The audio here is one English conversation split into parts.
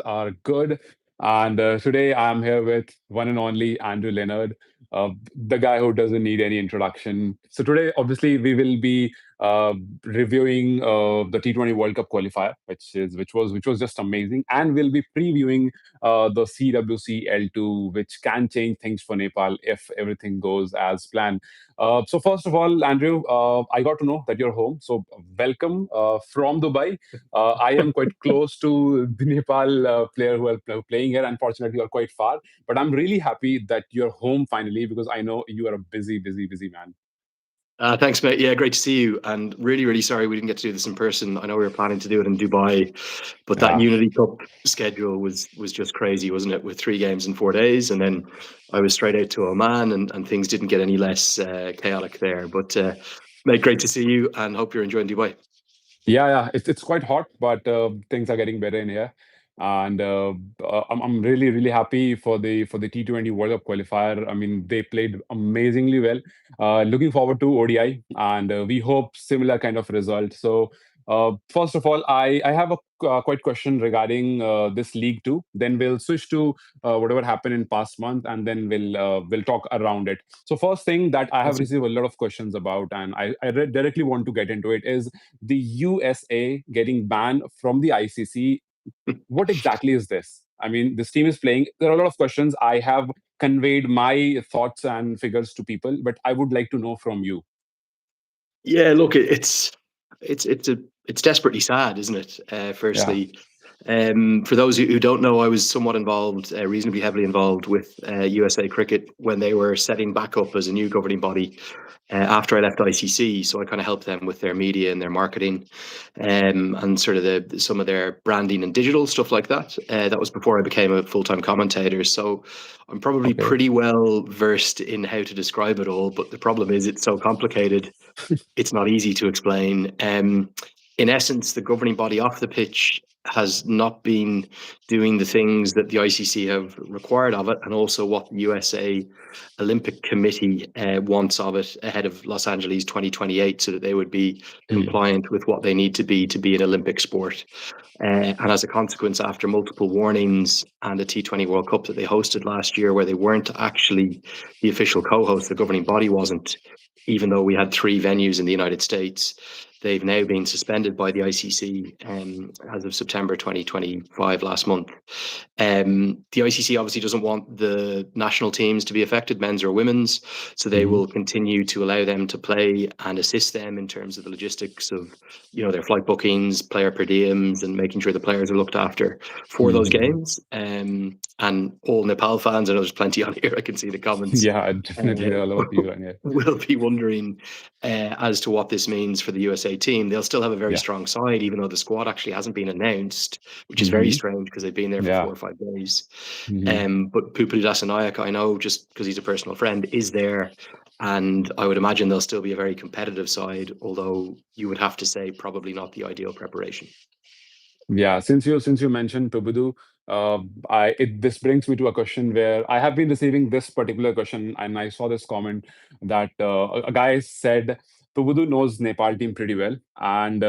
are good. And today I'm here with one and only Andrew Leonard, the guy who doesn't need any introduction. So today, obviously, we will be reviewing the T20 World Cup qualifier, which was just amazing, and we'll be previewing the CWC L2, which can change things for Nepal if everything goes as planned. So first of all, Andrew, I got to know that you're home. So welcome from Dubai. I am quite close to the Nepal player who are playing here. Unfortunately, you are quite far. But I'm really happy that you're home finally because I know you are a busy, busy, busy man. Thanks, mate. Yeah, great to see you. And really, really sorry we didn't get to do this in person. I know we were planning to do it in Dubai, but that Yeah. Unity Cup schedule was just crazy, wasn't it? With 3 games in 4 days, and then I was straight out to Oman, and things didn't get any less chaotic there. But mate, great to see you, and hope you're enjoying Dubai. Yeah. It's quite hot, but things are getting better in here, and I'm really really happy for the T20 World Cup qualifier. I mean, they played amazingly well. Looking forward to ODI, and we hope similar kind of result. So. First of all, I have a quite question regarding this league too. Then we'll switch to whatever happened in past month, and then we'll talk around it. So first thing that I have Awesome. received a lot of questions about, and I directly want to get into it is the USA getting banned from the ICC. What exactly is this? I mean, this team is playing. There are a lot of questions. I have conveyed my thoughts and figures to people, but I would like to know from you. Yeah, look, it's desperately sad, isn't it? Yeah. Firstly, for those who don't know, I was somewhat involved, reasonably heavily involved with USA Cricket when they were setting back up as a new governing body after I left ICC. So I kind of helped them with their media and their marketing, and sort of some of their branding and digital stuff like that. That was before I became a full-time commentator. So I'm probably Okay. pretty well versed in how to describe it all. But the problem is it's so complicated, it's not easy to explain. In essence, the governing body off the pitch has not been doing the things that the ICC have required of it, and also what the USA Olympic Committee wants of it ahead of Los Angeles 2028, so that they would be Hmm. compliant with what they need to be an Olympic sport. And as a consequence, after multiple warnings and the T20 World Cup that they hosted last year, where they weren't actually the official co-host, the governing body wasn't, even though we had 3 venues in the United States. They've now been suspended by the ICC as of September 2025, last month. The ICC obviously doesn't want the national teams to be affected, men's or women's, so they Hmm. will continue to allow them to play and assist them in terms of the logistics of, their flight bookings, player per diems, and making sure the players are looked after for those Hmm. games. And all Nepal fans, I know there's plenty on here, I can see the comments, Yeah, definitely uh, there are a lot of people in here. will be wondering as to what this means for the USA team. They'll still have a very Yeah. strong side, even though the squad actually hasn't been announced, which is very Hmm. strange because they've been there for Yeah. 4 or 5 days. Hmm. But Pupuri Dasanayak, I know just because he's a personal friend, is there. And I would imagine they'll still be a very competitive side, although you would have to say probably not the ideal preparation. Yeah, since you mentioned Pubudu, this brings me to a question where I have been receiving this particular question, and I saw this comment that a guy said Pubudu knows Nepal team pretty well, and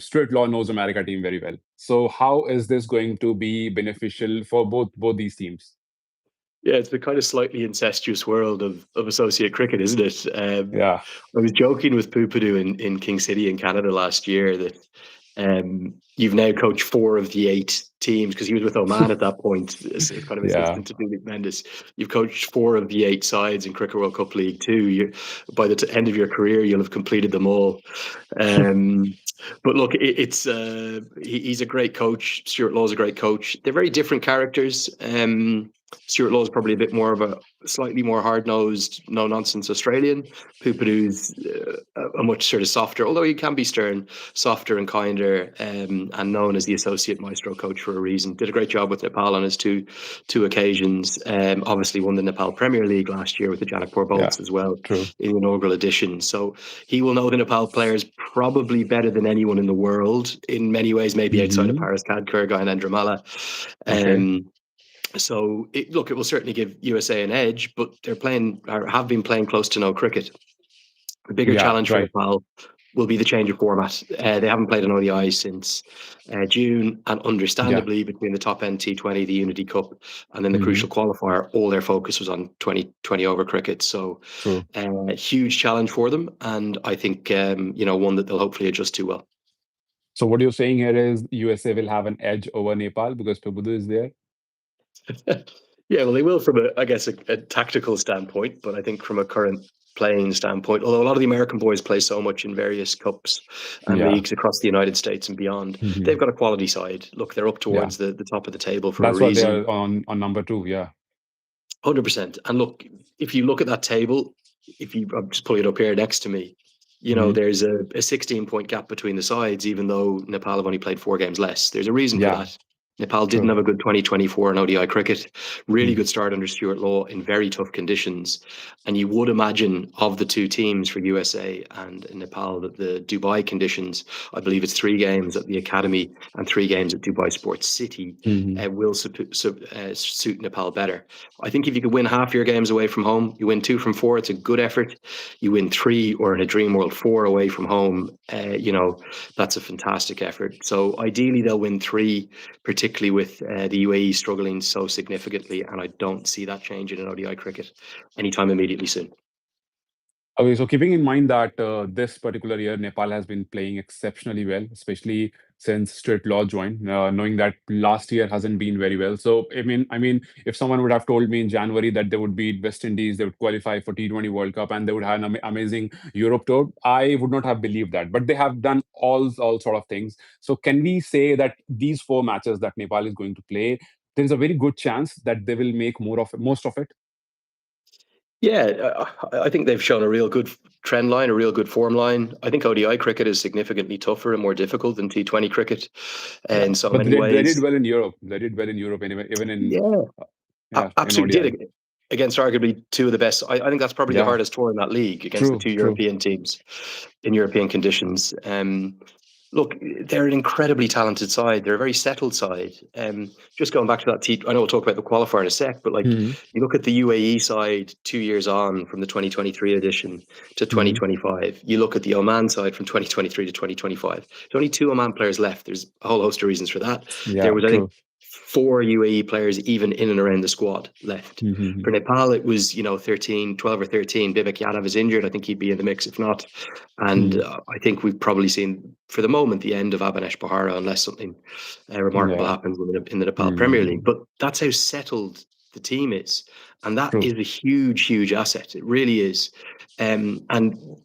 Stuart Law knows America team very well. So how is this going to be beneficial for both these teams? Yeah, it's the kind of slightly incestuous world of associate cricket, isn't it? Yeah. I was joking with Pupadu in King City in Canada last year that you've now coached 4 of the 8 teams, because he was with Oman at that point as kind of Yeah. assistant to Billy Mendes. You've coached 4 of the 8 sides in Cricket World Cup League Two. By the end of your career, you'll have completed them all. Um, but look, he's a great coach. Stuart Law's a great coach. They're very different characters. Stuart Law's probably a bit more of a slightly more hard-nosed, no-nonsense Australian. Pupadu's a much sort of softer, although he can be stern, softer and kinder, and known as the associate maestro coach for a reason. Did a great job with Nepal on his two occasions. Obviously won the Nepal Premier League last year with the Janakpur Yeah. Bolts as well True. in the inaugural edition. So he will know the Nepal players probably better than anyone in the world. In many ways, maybe outside of Hmm. Paris Kadkar, Guy and Endramala. Okay. So it will certainly give USA an edge, but they're playing or have been playing close to no cricket. The bigger Yeah. challenge for Right. Nepal will be the change of format. They haven't played an ODI since June, and Yeah. understandably, between the top end T20, the Unity Cup, and then the Hmm. crucial qualifier, all their focus was on 2020 over cricket. So, True. huge challenge for them, and I think one that they'll hopefully adjust to well. So what you're saying here is USA will have an edge over Nepal because Prabhuda is there? Yeah, well, they will from I guess, a tactical standpoint, but I think from a current playing standpoint, although a lot of the American boys play so much in various cups and Yeah. leagues across the United States and beyond, they've Hmm. got a quality side. Look, they're up Yeah. towards the top of the table for a That's why they reason. are on number two. Yeah. 100%. And look, if you look at that table, I'm just pulling it up here next to me, Hmm. there's a 16-point gap between the sides, even though Nepal have only played 4 games less. There's a reason for Yeah. that. Nepal didn't True. have a good 2024 in ODI cricket. Really Hmm. good start under Stuart Law in very tough conditions. And you would imagine of the two teams for USA and Nepal that the Dubai conditions, I believe it's 3 games at the Academy and 3 games at Dubai Sports City, Hmm. will suit Nepal better. I think if you could win half your games away from home, you win 2 from 4, it's a good effort. You win 3, or in a dream world, 4 away from home, that's a fantastic effort. So ideally they'll win 3, particularly with the UAE struggling so significantly. And I don't see that changing in ODI cricket anytime immediately soon. Okay, so keeping in mind that this particular year Nepal has been playing exceptionally well, especially since Stuart Law joined, knowing that last year hasn't been very well. So I mean, if someone would have told me in January that they would beat West Indies, they would qualify for T20 World Cup, and they would have an amazing Europe tour, I would not have believed that. But they have done all sort of things. So can we say that these 4 matches that Nepal is going to play, there is a very good chance that they will make most of it? Yeah, I think they've shown a real good trend line, a real good form line. I think ODI cricket is significantly tougher and more difficult than T20 cricket Yeah, in so but many they did ways. well in Europe. They did well in Europe anyway, even in Yeah, uh, yeah, in absolutely ODI. did it against arguably two of the best. I think that's probably the Yeah, hardest tour in that league against the true, two true. European teams in European conditions. Look, they're an incredibly talented side. They're a very settled side. Just going back to that, I know we'll talk about the qualifier in a sec, but like Hmm. you look at the UAE side 2 years on from the 2023 edition to Hmm. 2025. You look at the Oman side from 2023 to 2025. There's only 2 Oman players left. There's a whole host of reasons for that. There Yeah, was, I think, true. 4 UAE players even in and around the squad left. Hmm. For Nepal, it was 13, 12 or 13. Vivek Yadav is injured. I think he'd be in the mix if not. And Hmm. I think we've probably seen, for the moment, the end of Abhinesh Bahara, unless something remarkable Yeah. happens in the Nepal Premier League. Hmm. But that's how settled the team is. And that True, is a huge, huge asset. It really is. And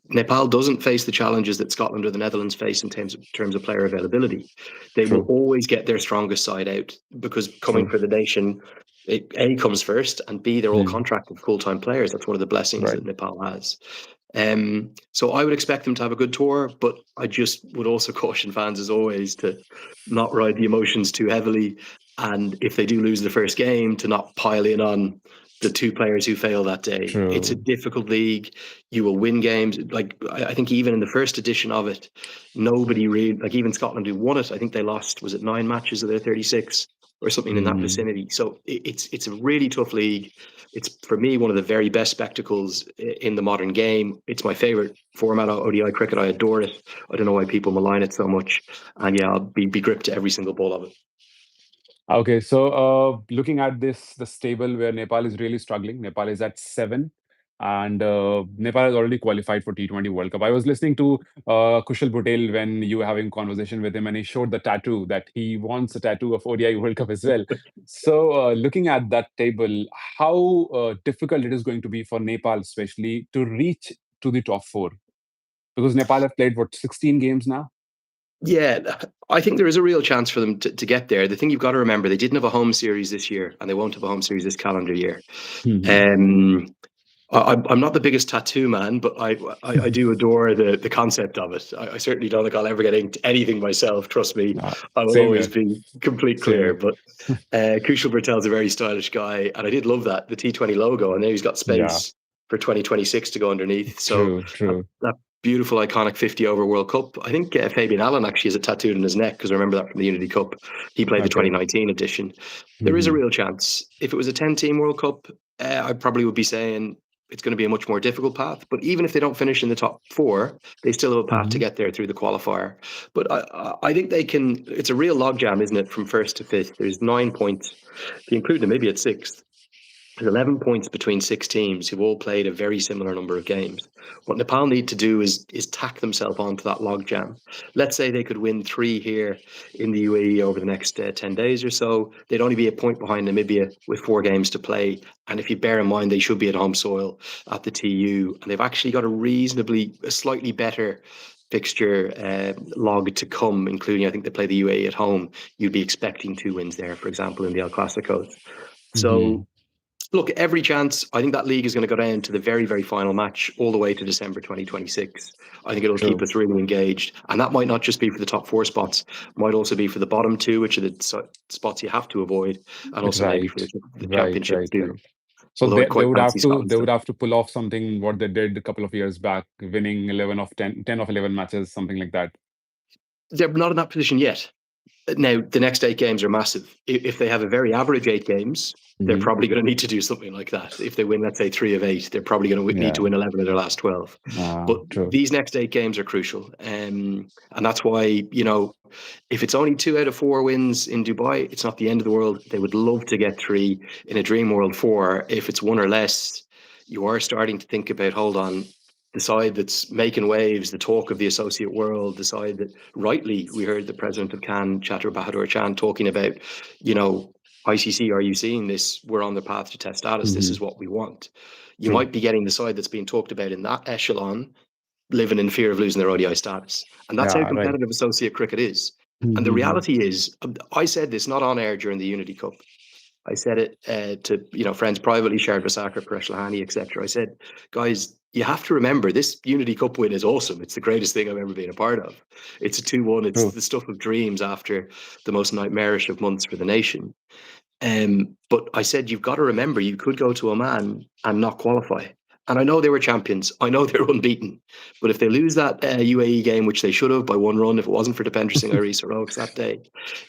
Nepal doesn't face the challenges that Scotland or the Netherlands face in terms of player availability. They will true, always get their strongest side out because coming true. for the nation, A, comes first, and B, they're all Hmm. contracted full-time players. That's one of the blessings Right. that Nepal has. So I would expect them to have a good tour, but I just would also caution fans, as always, to not ride the emotions too heavily. And if they do lose the first game, to not pile in on the 2 players who fail that day. It's a True. difficult league. You will win games. Like I think even in the first edition of it, nobody really, like even Scotland who won it, I think they lost, was it 9 matches of their 36 or something in that Hmm. vicinity. So it's a really tough league. It's, for me, one of the very best spectacles in the modern game. It's my favorite format of ODI cricket. I adore it. I don't know why people malign it so much. And yeah, I'll be gripped to every single ball of it. Okay, so looking at this table where Nepal is really struggling, Nepal is at 7, and Nepal has already qualified for T20 World Cup. I was listening to Kushal Patel when you were having conversation with him, and he showed the tattoo that he wants a tattoo of ODI World Cup as well. So looking at that table, how difficult it is going to be for Nepal, especially to reach to the top 4, because Nepal have played what 16 games now. Yeah, I think there is a real chance for them to get there. The thing you've got to remember, they didn't have a home series this year, and they won't have a home series this calendar year. Hmm. Um, I'm not the biggest tattoo man, but I do adore the concept of it. I certainly don't think I'll ever get into anything myself. Trust me, I will Same always here, be complete same clear. here. But Kushal Bertel's a very stylish guy, and I did love that the T20 logo, and then he's got Yeah, space for 2026 to go underneath. So true, that, true. that beautiful, iconic 50 over World Cup. I think Fabian Allen actually has it tattooed on his neck because I remember that from the Unity Cup. He played the Okay. 2019 edition. There is a Hmm. real chance. If it was a 10-team World Cup, I probably would be saying it's going to be a much more difficult path. But even if they don't finish in the top 4, they still have a path to get there through the qualifier. But I think they can. It's a real logjam, isn't it, from first to fifth? There's 9 points. If you include Namibia at sixth, there's 11 points between 6 teams who've all played a very similar number of games. What Nepal need to do is tack themselves onto that logjam. Let's say they could win 3 here in the UAE over the next 10 days or so. They'd only be a point behind Namibia with 4 games to play. And if you bear in mind, they should be at home soil at the TU. And they've actually got a slightly better fixture log to come, including I think they play the UAE at home. You'd be expecting 2 wins there, for example, in the El Clasicos. So look, every chance. I think that league is going to go down to the very, very final match all the way to December 2026. I think it'll keep us really engaged. And that might not just be for the top 4 spots, might also be for the bottom 2, which are the spots you have to avoid, and also maybe for the championship too. Right. So they would have to pull off something what they did a couple of years back, winning 10 of 11 matches, something like that. They're not in that position yet. Now, the next 8 games are massive. If they have a very average 8 games, they're probably going to need to do something like that. If they win, let's say, 3 of 8, they're probably going to need to win 11 of their last 12. But these next 8 games are crucial. And that's why, if it's only 2 out of 4 wins in Dubai, it's not the end of the world. They would love to get 3 in a dream world 4. If it's 1 or less, you are starting to think about, hold on, the side that's making waves, the talk of the associate world, the side that rightly we heard the president of CAN, Chatter Bahadur Chan, talking about, ICC, are you seeing this? We're on the path to test status. This is what we want. You might be getting the side that's being talked about in that echelon, living in fear of losing their ODI status. And that's how competitive associate cricket is. And the reality is, I said this not on air during the Unity Cup. I said it to friends privately, shared with Sakar, Paresh Lahani, etc. I said, guys, you have to remember this Unity Cup win is awesome. It's the greatest thing I've ever been a part of. It's a 2-1. It's the stuff of dreams after the most nightmarish of months for the nation. But I said, you've got to remember, you could go to Oman and not qualify. And I know they were champions. I know they're unbeaten. But if they lose that UAE game, which they should have by 1 run, if it wasn't for Dipendra Singh Iris heroics that day,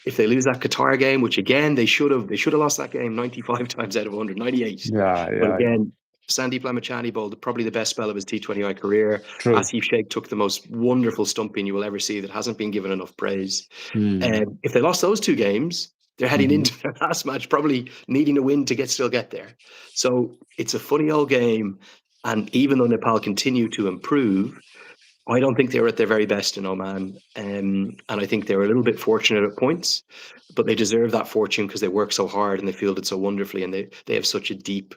if they lose that Qatar game, which again they should have lost that game 95 times out of 100, 98. But again, Sandeep Lamachani bowled probably the best spell of his T20I career. Asif Sheikh took the most wonderful stumping you will ever see that hasn't been given enough praise. If they lost those 2 games, they're heading into their last match, probably needing a win to still get there. So it's a funny old game. And even though Nepal continue to improve, I don't think they were at their very best in Oman. And I think they were a little bit fortunate at points, but they deserve that fortune because they work so hard and they fielded so wonderfully. And they have such a deep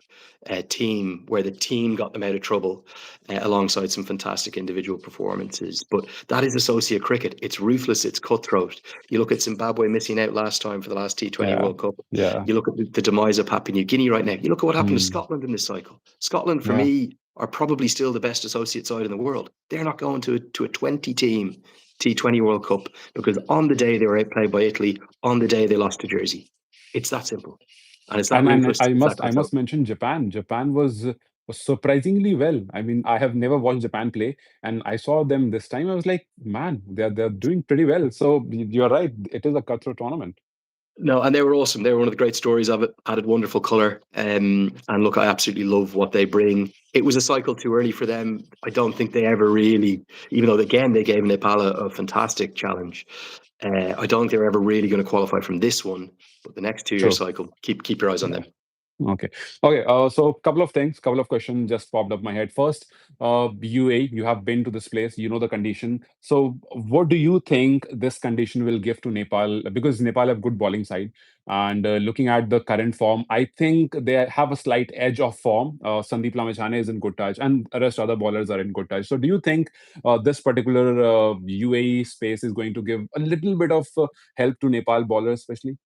team where the team got them out of trouble alongside some fantastic individual performances. But that is associate cricket. It's ruthless. It's cutthroat. You look at Zimbabwe missing out last time for the last T20 World Cup. You look at the demise of Papua New Guinea right now. You look at what happened to Scotland in this cycle. Scotland, for me, are probably still the best associate side in the world. They're not going to a 20-team T20 World Cup because on the day they were outplayed by Italy, on the day they lost to Jersey. It's that simple. And it's that ruthless. I must mention Japan. Japan was surprisingly well. I mean, I have never watched Japan play, and I saw them this time. I was like, man, they're doing pretty well. So you're right. It is a cutthroat tournament. No, and they were awesome. They were one of the great stories of it. Added wonderful colour. And look, I absolutely love what they bring. It was a cycle too early for them. I don't think they ever really, even though again they gave Nepal a fantastic challenge. I don't think they're ever really going to qualify from this one. But the next 2-year cycle, keep your eyes on them. Okay. So a couple of questions just popped up my head. First, UAE, you have been to this place, you know the condition. So what do you think this condition will give to Nepal? Because Nepal have good bowling side. And looking at the current form, I think they have a slight edge of form. Sandeep Lamachane is in good touch and the rest other bowlers are in good touch. So do you think this particular UAE space is going to give a little bit of help to Nepal bowlers especially?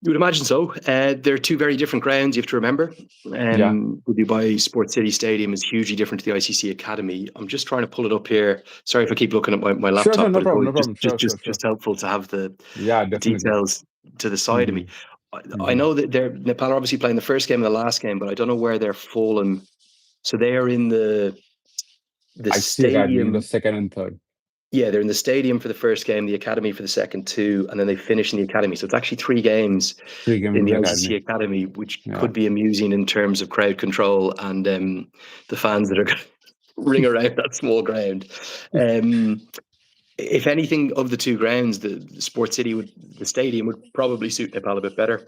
You would imagine so. They're 2 very different grounds, you have to remember. The Dubai Sports City Stadium is hugely different to the ICC Academy. I'm just trying to pull it up here. Sorry if I keep looking at my laptop. Sure, no problem. Just helpful to have the details to the side of me. I know that Nepal are obviously playing the first game and the last game, but I don't know where they're fallen. So they are in the stadium. The second and third. Yeah, they're in the stadium for the first game, the academy for the second two, and then they finish in the academy. So it's actually 3 games 3 games in in the the ICC academy. academy, which Yeah. could be amusing in terms of crowd control and the fans that are going to ring around that small ground. Um, if anything, of the two grounds, the Sport City the stadium would probably suit Nepal a bit better.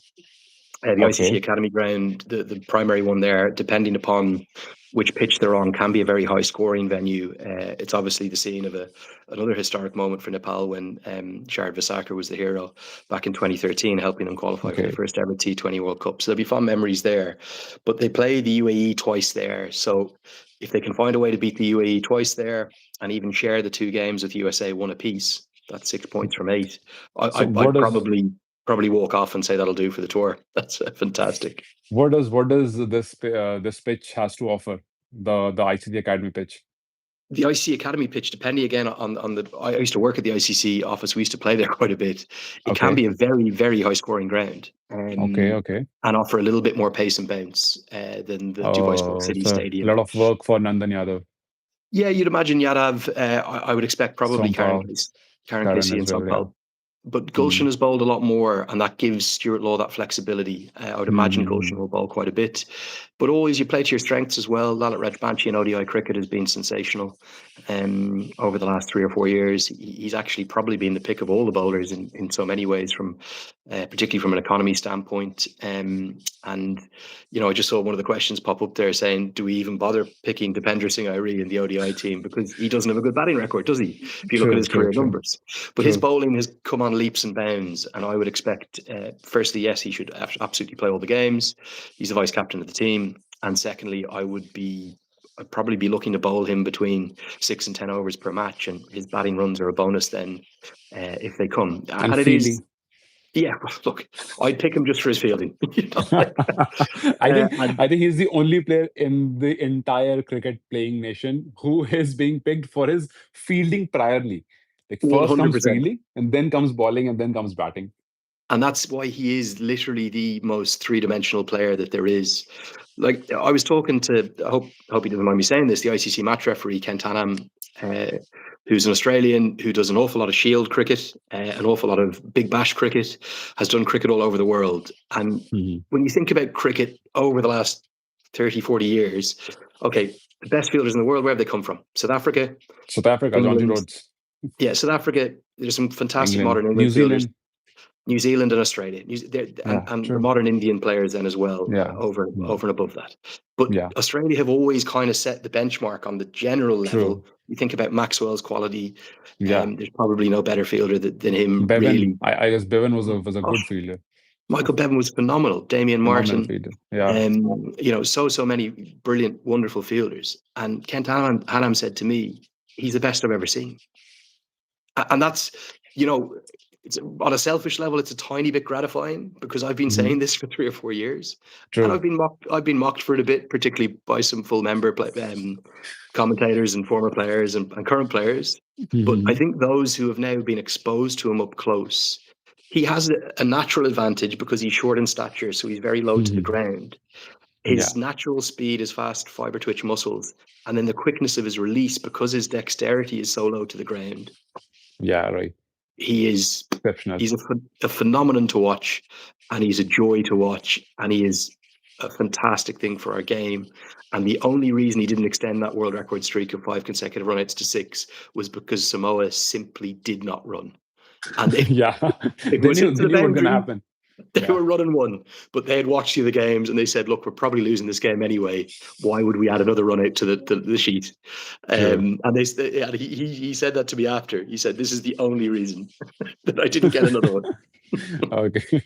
The ICC Okay. Academy ground, the primary one there, depending upon which pitch they're on, can be a very high scoring venue. It's obviously the scene of another historic moment for Nepal when Shard Visakar was the hero back in 2013, helping them qualify for the Okay. first ever T20 World Cup. So there'll be fond memories there. But they play the UAE twice there. So if they can find a way to beat the UAE twice there and even share the 2 games with USA one apiece, that's 6 points from 8. So I'd probably walk off and say that'll do for the tour. That's fantastic. what does this pitch has to offer? The ICT Academy pitch. The ICC Academy pitch, depending again on the, I used to work at the ICC office. We used to play there quite a bit. It can Okay. be a very, very high scoring ground, Okay. Okay. and offer a little bit more pace and bounce than the Dubai Sport City It's a Stadium. lot of work for Nandan Yadav, Yeah, you'd imagine Yadav. I would expect probably Sompa, Karen Karan Casey as and well. Yeah. Sampal. But Hmm. Gulshan has bowled a lot more, and that gives Stuart Law that flexibility. I would imagine Hmm. Gulshan will bowl quite a bit. But always you play to your strengths as well. Lalit Rajbanshi in ODI cricket has been sensational over the last 3 or 4 years. He's actually probably been the pick of all the bowlers in so many ways, from particularly from an economy standpoint. And, I just saw one of the questions pop up there saying, do we even bother picking Dipendra Singh Airi in the ODI team? Because he doesn't have a good batting record, does he? If you look at True. his True. career True. numbers. But his True. bowling has come on leaps and bounds, and I would expect, firstly, yes, he should absolutely play all the games. He's the vice captain of the team, and secondly, I'd probably be looking to bowl him between 6 and 10 overs per match, and his batting runs are a bonus then if they come. And And it is, fielding. yeah. Look, I'd pick him just for his fielding. I think And I think he's the only player in the entire cricket playing nation who is being picked for his fielding priorly. Like one first hundred comes percent. fielding, and then comes bowling, and then comes batting. And that's why he is literally the most three-dimensional player that there is. Like, I was talking to, I hope he doesn't mind me saying this, the ICC match referee Kent Hannam, uh, who's an Australian who does an awful lot of Shield cricket, an awful lot of Big Bash cricket, has done cricket all over the world. And Mhm. when you think about cricket over the last 30, 40 years, okay, the best fielders in the world, where have they come from? South Africa, South Africa, John England. Rhodes, Yeah, South Africa, there's some fantastic England, modern New England fielders. Zealand. New Zealand and Australia, Yeah, and the true. modern Indian players then as well, Yeah, yeah, over and above that. But yeah, Australia have always kind of set the benchmark on the general true. level. You think about Maxwell's quality, Yeah, there's probably no better fielder than him, Bevan. really. I guess Bevan was a good Gosh, fielder, Michael Bevan was phenomenal. Damian phenomenal Martin, fielder. Yeah. so many brilliant, wonderful fielders. And Kent Hannam said to me, he's the best I've ever seen. And that's, you know, it's on a selfish level, it's a tiny bit gratifying because I've been Hmm. saying this for 3 or 4 years, and True. I've been mocked for it a bit, particularly by some full member commentators and former players and current players. But I Hmm. think those who have now been exposed to him up close, he has a natural advantage because he's short in stature, so he's very low to the Hmm. ground. Yeah. His natural speed, his fast fiber twitch muscles, and then the quickness of his release because his dexterity is so low to the ground. Yeah. Right. He is Exceptional. he's a phenomenon to watch, and he's a joy to watch, and he is a fantastic thing for our game. And the only reason he didn't extend that world record streak of 5 consecutive runouts to 6 was because Samoa simply did not run. And if Yeah. it they was knew hit to they the knew what's gonna boundary, happen. they Yeah. were running one. But they had watched the other games and they said, look, we're probably losing this game anyway. Why would we add another run out to the sheet? True. And he said that to me after. He said, this is the only reason that I didn't get another one. Okay.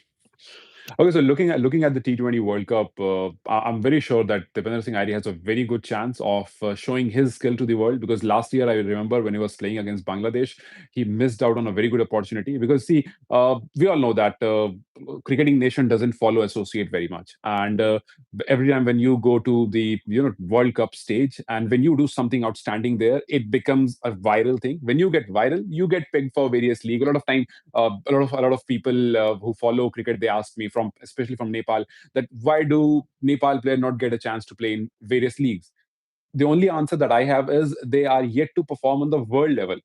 Okay, so looking at the T20 World Cup, I'm very sure that Dipender Singh Airi has a very good chance of showing his skill to the world, because last year I remember when he was playing against Bangladesh, he missed out on a very good opportunity. Because see, we all know that cricketing nation doesn't follow associate very much, and every time when you go to the World Cup stage and when you do something outstanding there, it becomes a viral thing. When you get viral, you get picked for various league. A lot of time a lot of people who follow cricket, they ask me, from especially from Nepal, that why do Nepal player not get a chance to play in various leagues? The only answer that I have is they are yet to perform on the world level.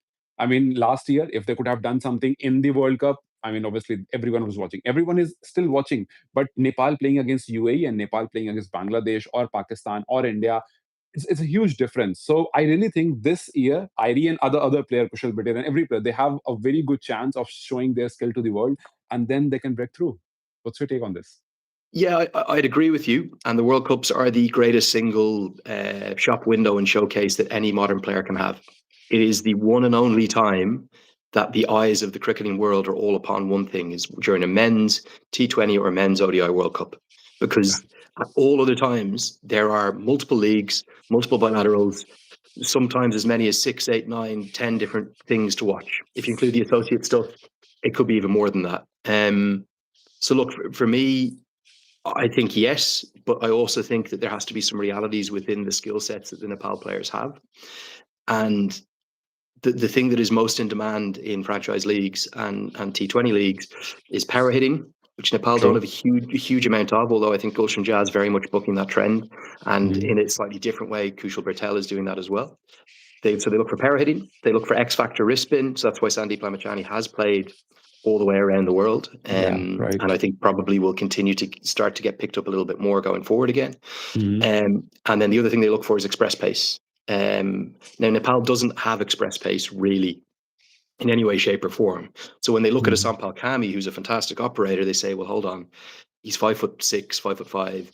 I mean, last year, if they could have done something in the World Cup, I mean, obviously everyone was watching. Everyone is still watching, but Nepal playing against UAE and Nepal playing against Bangladesh or Pakistan or India, it's a huge difference. So I really think this year, Irie and other player, Kushal Patel and every player, they have a very good chance of showing their skill to the world, and then they can break through. What's your take on this? Yeah, I'd agree with you. And the World Cups are the greatest single shop window and showcase that any modern player can have. It is the one and only time that the eyes of the cricketing world are all upon one thing, is during a men's T20 or men's ODI World Cup. Because at all other times, there are multiple leagues, multiple bilaterals, sometimes as many as 6, 8, 9, 10 different things to watch. If you include the associate stuff, it could be even more than that. So look, for me, I think yes, but I also think that there has to be some realities within the skill sets that the Nepal players have. And the thing that is most in demand in franchise leagues and T20 leagues is power hitting, which Nepal don't have True. a huge amount of, although I think Gulshan Jazz very much booking that trend. And Mhm. in a slightly different way, Kushal Bertel is doing that as well. So they look for power hitting, they look for X factor wrist spin. So that's why Sandeep Lamachani has played all the way around the world. Yeah, And right. I think probably will continue to start to get picked up a little bit more going forward again. Mhm. And then the other thing they look for is express pace. Now, Nepal doesn't have express pace really in any way, shape, or form. So when they look at a Mhm. Sampal Kami, who's a fantastic operator, they say, well, hold on, he's 5'6", 5'5".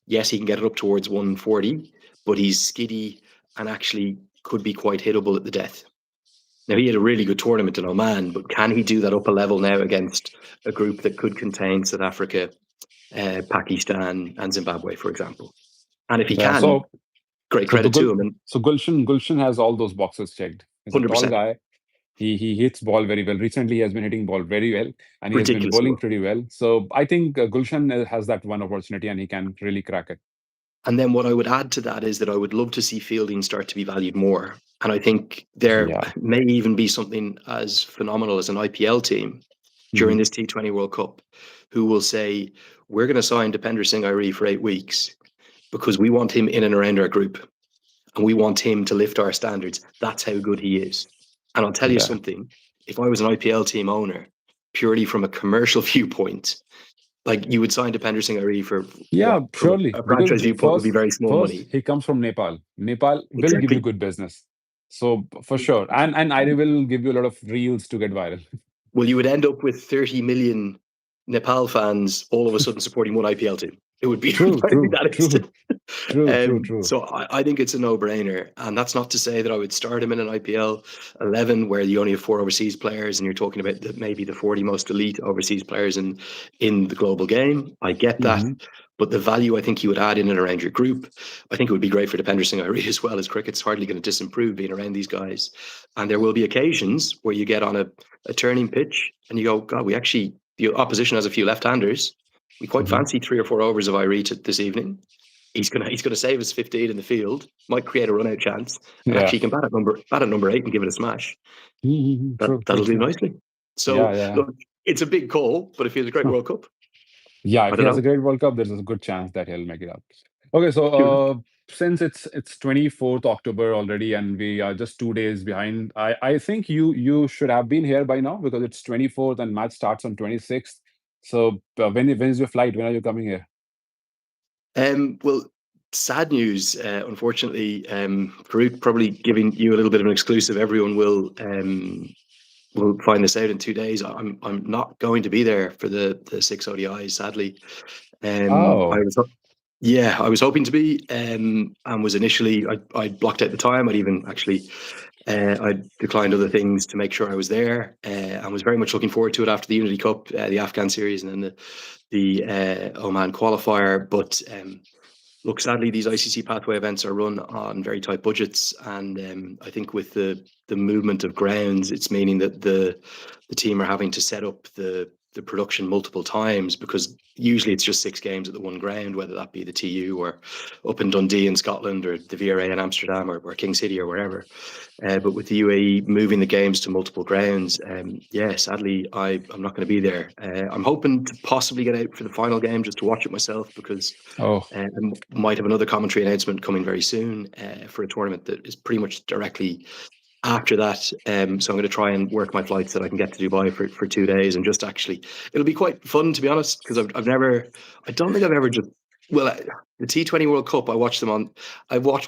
Yes, he can get it up towards 140, but he's skiddy and actually could be quite hittable at the death. Now, he had a really good tournament in Oman, but can he do that up a level now against a group that could contain South Africa, Pakistan, and Zimbabwe, for example? And if he Yeah. can, So great so the credit Gul to him, and so Gulshan has all those boxes checked. He's a tall 100%. guy. He hits ball very well. Recently, he has been hitting ball very well, and he has been Ridiculously bowling well. pretty well. So I think Gulshan has that one opportunity, and he can really crack it. And then what I would add to that is that I would love to see fielding start to be valued more. And I think there Yeah. may even be something as phenomenal as an IPL team during Mhm. this T20 World Cup who will say, we're going to sign Depender Singh Irie for 8 weeks because we want him in and around our group and we want him to lift our standards. That's how good he is. And I'll tell you Yeah. something, if I was an IPL team owner, purely from a commercial viewpoint, like you would sign Depender Singh Irie for Yeah, what, from surely. a Because franchise viewpoint, would be first, very small first money. he comes from Nepal. Nepal will give you Exactly. good business. So for sure. And I will give you a lot of reels to get viral. Well, you would end up with 30 million Nepal fans all of a sudden supporting one IPL team. It would be True, like true, that true, instant. true. So I think it's a no-brainer, and that's not to say that I would start him in an IPL 11 where you only have 4 overseas players, and you're talking about maybe the 40 most elite overseas players in the global game. I get that, Hmm. but the value I think you would add in and around your group, I think it would be great for Depender Singh Irie as well. As cricket's hardly going to disimprove being around these guys, and there will be occasions where you get on a turning pitch and you go, God, we actually the opposition has a few left-handers. We quite Hmm. fancy 3 or 4 overs of Irie this evening. He's gonna save us 15 in the field, might create a run out chance, and Yeah. actually he can bat at number 8 and give it a smash. True, true, That'll do true. nicely. Yeah, So yeah. look, it's a big call, but if he has a great Huh. World Cup, Yeah, I if he don't has a know. great World Cup, there's a good chance that he'll make it up. Okay, so Sure. since it's 24th October already, and we are just 2 days behind, I think you should have been here by now because it's 24th and match starts on 26th. So when is your flight? When are you coming here? Well, sad news. Unfortunately, Farouk, probably giving you a little bit of an exclusive. Everyone will find this out in 2 days. I'm not going to be there for the 6 ODIs, sadly. I Oh. was Yeah, I was hoping to be, and was initially I blocked out the time. I'd even actually I declined other things to make sure I was there, and was very much looking forward to it after the Unity Cup, the Afghan series, and then the Oman qualifier. But look, sadly, these ICC pathway events are run on very tight budgets, and I think with the movement of grounds, it's meaning that the team are having to set up the production multiple times because usually it's just 6 games at the one ground, whether that be the TU or up in Dundee in Scotland or the VRA in Amsterdam or King City or wherever. But with the UAE moving the games to multiple grounds, yeah, sadly, I'm not going to be there. I'm hoping to possibly get out for the final game just to watch it myself because Oh. I might have another commentary announcement coming very soon for a tournament that is pretty much directly after that, so I'm going to try and work my flights so that I can get to Dubai for 2 days, and just actually, it'll be quite fun, to be honest, because I don't think I've ever just, well, the T20 World Cup, I watched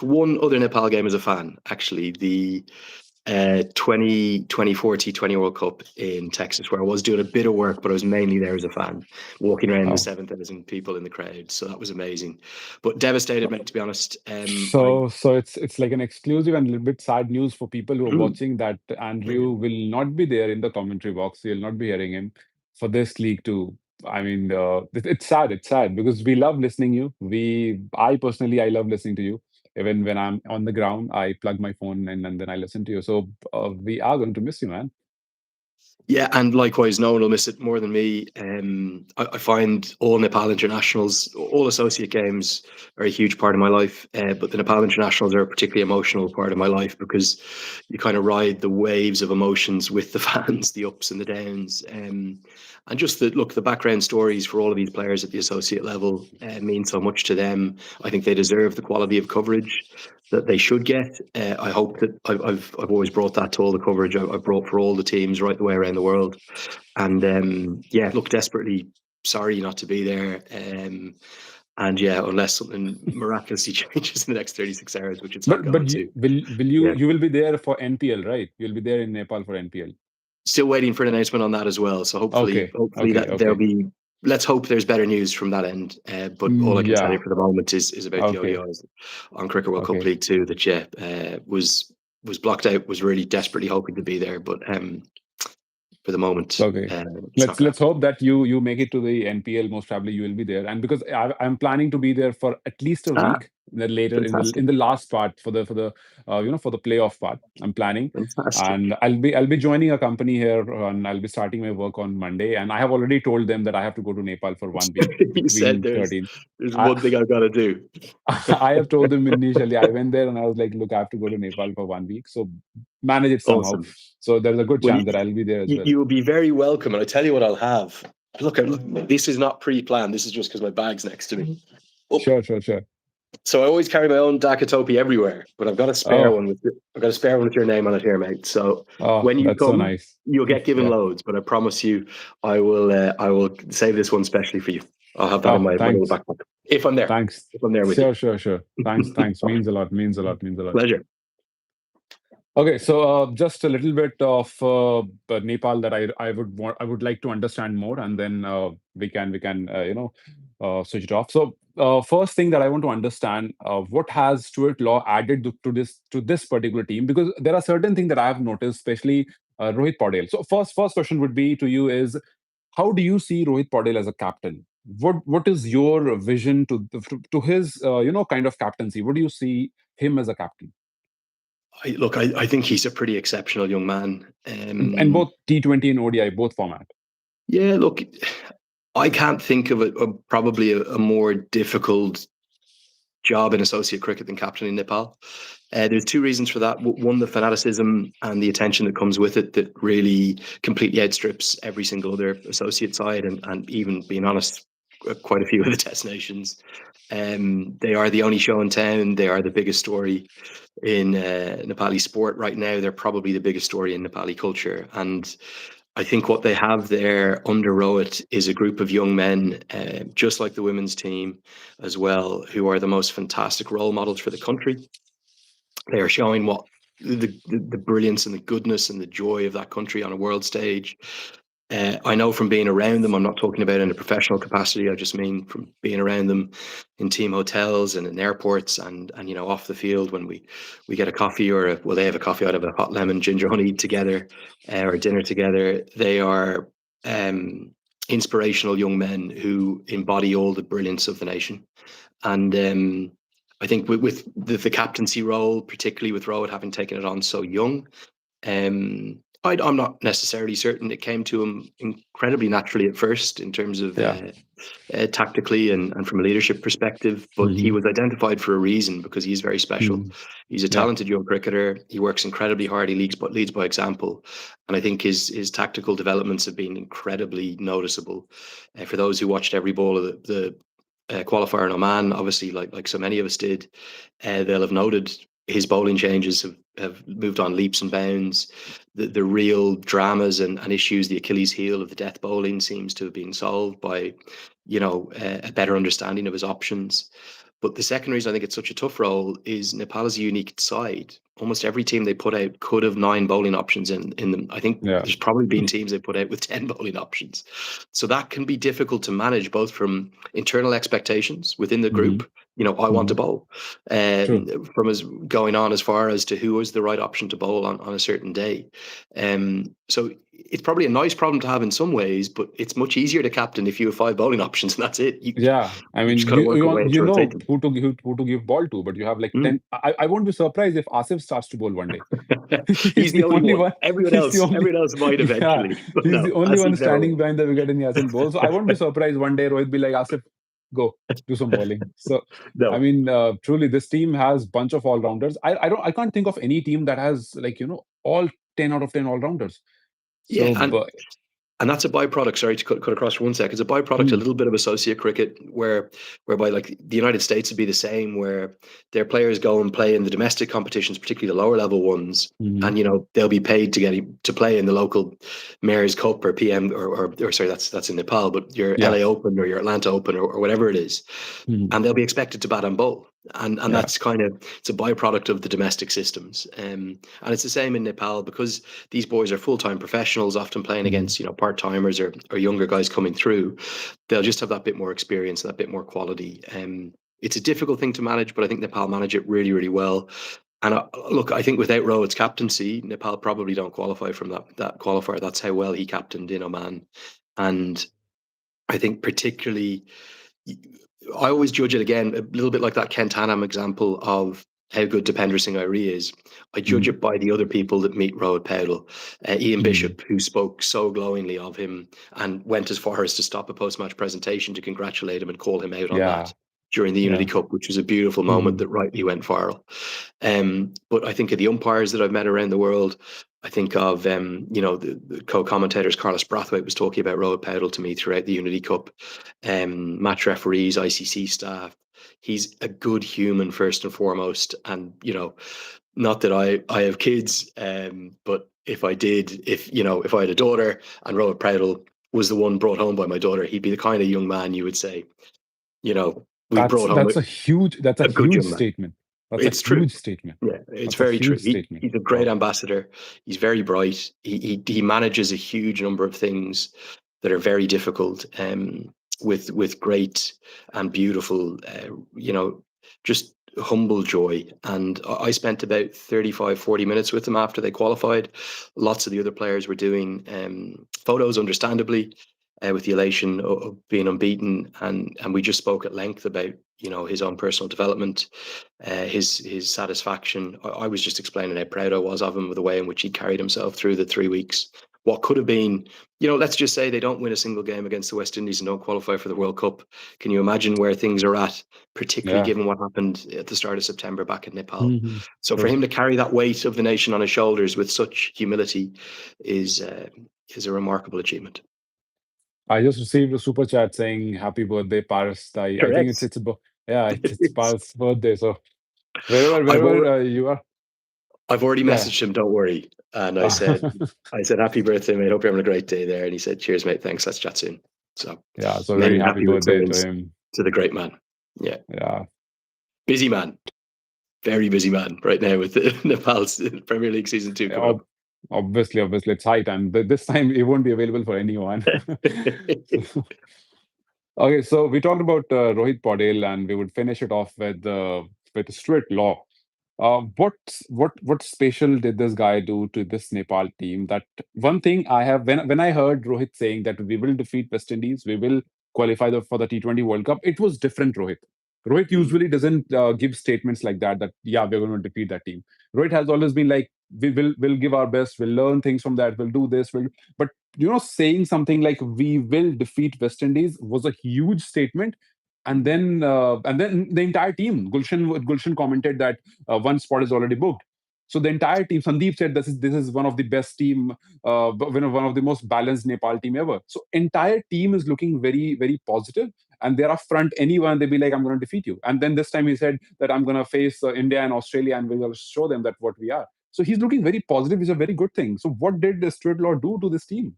one other Nepal game as a fan, actually, the 2024 T20 World Cup in Texas, where I was doing a bit of work, but I was mainly there as a fan, walking around with Oh. 7,000 people in the crowd. So that was amazing, but devastated, mate, to be honest. So it's like an exclusive and a little bit sad news for people who are watching that Andrew will not be there in the commentary box. You'll not be hearing him for this league too. I mean, it's sad. It's sad because we love listening you. I personally, I love listening to you. Even when I'm on the ground, I plug my phone in and then I listen to you. So we are going to miss you, man. Yeah, and likewise, no one will miss it more than me. I find all Nepal internationals, all associate games, are a huge part of my life. But the Nepal internationals are a particularly emotional part of my life, because you kind of ride the waves of emotions with the fans, the ups and the downs, and just the background stories for all of these players at the associate level mean so much to them. I think they deserve the quality of coverage that they should get. I hope that I've always brought that to all the coverage I've brought for all the teams right the way around the world. And yeah, look, desperately sorry not to be there. And yeah, unless something miraculously changes in the next 36 hours, which it's not But going to. will Yeah, you will be there for NPL, right? You'll be there in Nepal for NPL. still waiting for an announcement on that as well. So hopefully, Okay, hopefully okay, that there'll okay. be. Let's hope there's better news from that end. But all I can tell you Yeah. for the moment is about the Okay. ODIs on Cricket World Cup Okay. League Two. That yeah, was blocked out. Was really desperately hoping to be there, but for the moment, Okay. it's not going to Let's happen. hope that you make it to the NPL. Most probably you will be there, and because I'm planning to be there for at least a Ah, week. Then later fantastic, in the last part for the for the playoff part, I'm planning, fantastic. and I'll be joining a company here, and I'll be starting my work on Monday. And I have already told them that I have to go to Nepal for 1 week You said between 13. there's I one thing I've got to do. I have told them initially. I went there and I was like, look, I have to go to Nepal for 1 week, so manage it somehow. Awesome. So there's a good Well, chance that I'll be there as well. you will be very welcome, and I tell you what I'll have. Look, this is not pre-planned. This is just because my bag's next to me. Oh, Sure, sure, sure. so I always carry my own Dakatopi everywhere, but I've got a spare Oh, one I've got a spare one with your name on it here, mate. So oh, when you that's so come, nice. you'll get given Yeah. loads, but I promise you, I will save this one specially for you. I'll have that in Oh, my little thanks. backpack if I'm there. Thanks. If I'm there with you. Sure, sure, sure. Thanks, thanks. Means a lot, means a lot, means a lot. Pleasure. Okay, so just a little bit of Nepal that I would like to understand more, and then we can switch it off. So first thing that I want to understand, what has Stuart Law added to this particular team? Because there are certain things that I have noticed, especially Rohit Paudel. So first question would be to you is, how do you see Rohit Paudel as a captain? What is your vision to his kind of captaincy? What do you see him as a captain? I think he's a pretty exceptional young man. And both T20 and ODI, both format. Yeah, look, I can't think of probably a more difficult job in associate cricket than captain in Nepal. There's two reasons for that. One, the fanaticism and the attention that comes with it that really completely outstrips every single other associate side, and even, being honest, quite a few of the test nations. They are the only show in town. They are the biggest story in Nepali sport right now. They're probably the biggest story in Nepali culture. And I think what they have there under Rohit is a group of young men, just like the women's team as well, who are the most fantastic role models for the country. They are showing what the brilliance and the goodness and the joy of that country on a world stage. I know from being around them, I'm not talking about in a professional capacity. I just mean from being around them in team hotels and in airports, and off the field when we get a coffee, or they have a coffee out of a hot lemon ginger honey together, or dinner together. They are inspirational young men who embody all the brilliance of the nation. And I think with the captaincy role, particularly with Rohit having taken it on so young, I'm not necessarily certain it came to him incredibly naturally at first in terms of Yeah. tactically and from a leadership perspective, but he Hmm. was identified for a reason, because he's very special. Hmm. He's a Yeah. talented young cricketer. He works incredibly hard. He leads by example, and I think his tactical developments have been incredibly noticeable. For those who watched every ball of the qualifier in Oman, obviously, like so many of us did, they'll have noted his bowling changes have have moved on leaps and bounds. The real dramas and issues, the Achilles heel of the death bowling, seems to have been solved by, a better understanding of his options. But the second reason I think it's such a tough role is Nepal is a unique side. Almost every team they put out could have 9 bowling options in them. I think Yeah. there's probably been teams they put out with 10 bowling options. So that can be difficult to manage, both from internal expectations within the Hmm. group. I want to Hmm. bowl, True. from us going on as far as to who was the right option to bowl on a certain day. So it's probably a nice problem to have in some ways, but it's much easier to captain if you have 5 bowling options and that's it. Yeah, I You mean, just got to work away you to rotate know them. who to give ball to, but you have like Mm. 10. I won't be surprised if Asif starts to bowl one day. He's He's the the only only one. one. Everyone He's the else, only. everyone else might Yeah, eventually, but he's the no, only one Asif never standing will. behind the wicket and he hasn't bowled. So I won't be surprised one day Rohit be like, Asif, go do some bowling. So I No, mean, truly, this team has bunch of all rounders. I can't think of any team that has like all 10 out of 10 all rounders. yeah, So, but and that's a byproduct. Sorry to cut across for one sec. It's a byproduct, a hmm, little bit of associate cricket, whereby like the United States would be the same, where their players go and play in the domestic competitions, particularly the lower level ones, hmm, and they'll be paid to play in the local Mayor's Cup or PM or sorry, that's in Nepal, but your yeah, LA Open or your Atlanta Open or whatever it is, hmm, and they'll be expected to bat and bowl. And yeah, that's it's a byproduct of the domestic systems. And it's the same in Nepal, because these boys are full-time professionals, often playing hmm, against part-timers or younger guys coming through. They'll just have that bit more experience, that bit more quality. It's a difficult thing to manage, but I think Nepal manage it really, really well. And look, I think without Rohit's captaincy, Nepal probably don't qualify from that qualifier. That's how well he captained in Oman. And I think particularly, I always judge it again a little bit like that Kent Hanham example of how good Dipender Singh Airi is. I judge hmm, it by the other people that meet Rohit Paudel. Ian hmm, Bishop, who spoke so glowingly of him and went as far as to stop a post-match presentation to congratulate him and call him out on yeah, that during the Unity yeah. Cup, which was a beautiful moment Hmm. that rightly went viral. But I think of the umpires that I've met around the world. I think of the co-commentators. Carlos Brathwaite was talking about Rohit Paudel to me throughout the Unity Cup. Match referees, ICC staff. He's a good human first and foremost, and not that I have kids, but if I did, if I had a daughter and Rohit Paudel was the one brought home by my daughter, he'd be the kind of young man you would say, we That's brought home that's a a good huge young man. statement. That's a It's true. huge statement. Yeah, it's That's a very true. huge statement. He's a great Wow. ambassador. He's very bright. He manages a huge number of things that are very difficult, with great and beautiful, just humble joy. And I spent about 35, 40 minutes with him after they qualified. Lots of the other players were doing photos, understandably, with the elation of being unbeaten, and we just spoke at length about his own personal development, his satisfaction. I was just explaining how proud I was of him with the way in which he carried himself through the 3 weeks. What could have been, let's just say they don't win a single game against the West Indies and don't qualify for the World Cup. Can you imagine where things are at, particularly Yeah. given what happened at the start of September back in Nepal? Hmm. So for True. him to carry that weight of the nation on his shoulders with such humility is a remarkable achievement. I just received a super chat saying happy birthday, Paris. I think Correct. yeah, it's Paris' birthday. So wherever I've already, you are, I've already yeah. messaged him. Don't worry. And I said, happy birthday, mate. Hope you're having a great day there. And he said, cheers, mate. Thanks. Let's chat soon. So Yeah, so very many happy happy birthday to returns him. to the great man. Yeah. Yeah. Busy man. Very busy man right now with the Nepal's Premier League season 2 coming Ob- up. obviously, it's high time. But this time it won't be available for anyone. So, okay, so we talked about Rohit Paudel, and we would finish it off with Stuart Law. What special did this guy do to this Nepal team? That one thing I have when I heard Rohit saying that we will defeat West Indies, we will qualify for the T20 World Cup. It was different, Rohit. Rohit Mm. usually doesn't give statements like that. That yeah, we're going to defeat that team. Rohit has always been like we'll give our best. We'll learn things from that. We'll do this. But saying something like we will defeat West Indies was a huge statement. And then the entire team, Gulshan commented that one spot is already booked. So the entire team, Sandeep said this is one of the best team, one of the most balanced Nepal team ever. So entire team is looking very very positive, and they're upfront. Anyone they be like, I'm going to defeat you. And then this time he said that I'm going to face India and Australia, and we'll show them that what we are. So he's looking very positive, which is a very good thing. So what did Stuart Law do to this team?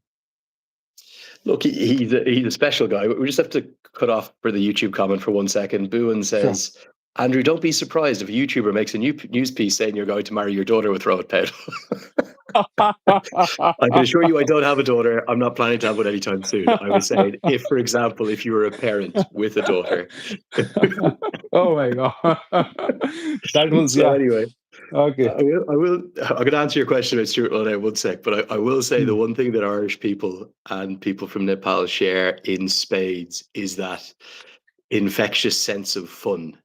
Look, he's a special guy. We just have to cut off for the YouTube comment for 1 second. Boohan Sure. says, Andrew, don't be surprised if a YouTuber makes a new news piece saying you're going to marry your daughter with Road Pedal. I can assure you I don't have a daughter. I'm not planning to have one anytime soon. I was saying, if, for example, if you were a parent with a daughter. Oh my God. That was, So yeah. anyway, Okay. I'm going to answer your question about Stuart Law in 1 sec, but I will say the one thing that Irish people and people from Nepal share in spades is that infectious sense of fun.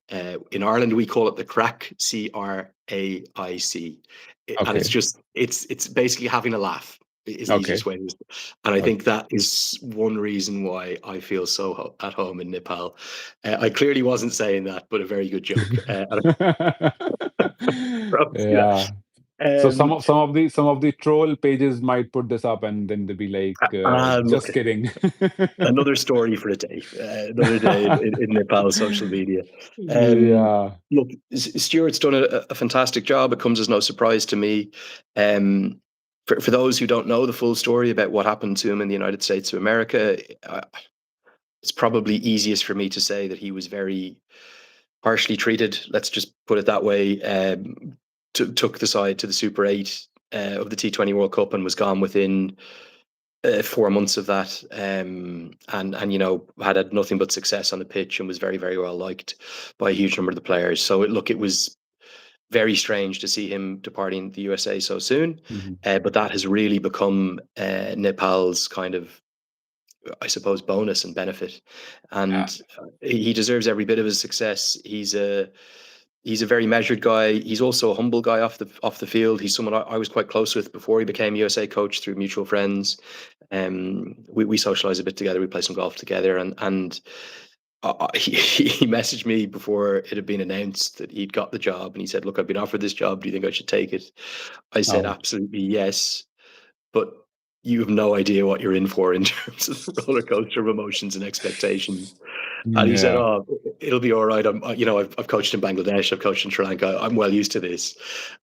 In Ireland, we call it the crack, CRAIC. And Okay. it's basically having a laugh is the Okay. easiest way. And I Okay. think that is one reason why I feel so at home in Nepal. I clearly wasn't saying that, but a very good joke. Yeah. So some Um, of the troll pages might put this up, and then they'll be like, Look, "Just kidding." another story for a day, another day in Nepal social media. Yeah. Look, Stuart's done a fantastic job. It comes as no surprise to me. For those who don't know the full story about what happened to him in the United States of America, it's probably easiest for me to say that he was very harshly treated. Let's just put it that way. Took the side to the Super 8 of the T20 World Cup and was gone within 4 months of that, and you know, had nothing but success on the pitch and was very, very well liked by a huge number of the players. So it was very strange to see him departing the USA so soon, Mhm. but that has really become Nepal's kind of, I suppose, bonus and benefit, Yeah. and he deserves every bit of his success. He's a very measured guy. He's also a humble guy off the field. He's someone I was quite close with before he became USA coach through mutual friends. We socialize a bit together. We play some golf together, and he messaged me before it had been announced that he'd got the job, and he said, "Look, I've been offered this job. Do you think I should take it?" I said, Oh. "Absolutely yes, but you have no idea what you're in for in terms of the roller coaster of emotions and expectations." And he said, Yeah. "Oh, it'll be all right. I've coached in Bangladesh. I've coached in Sri Lanka. I'm well used to this."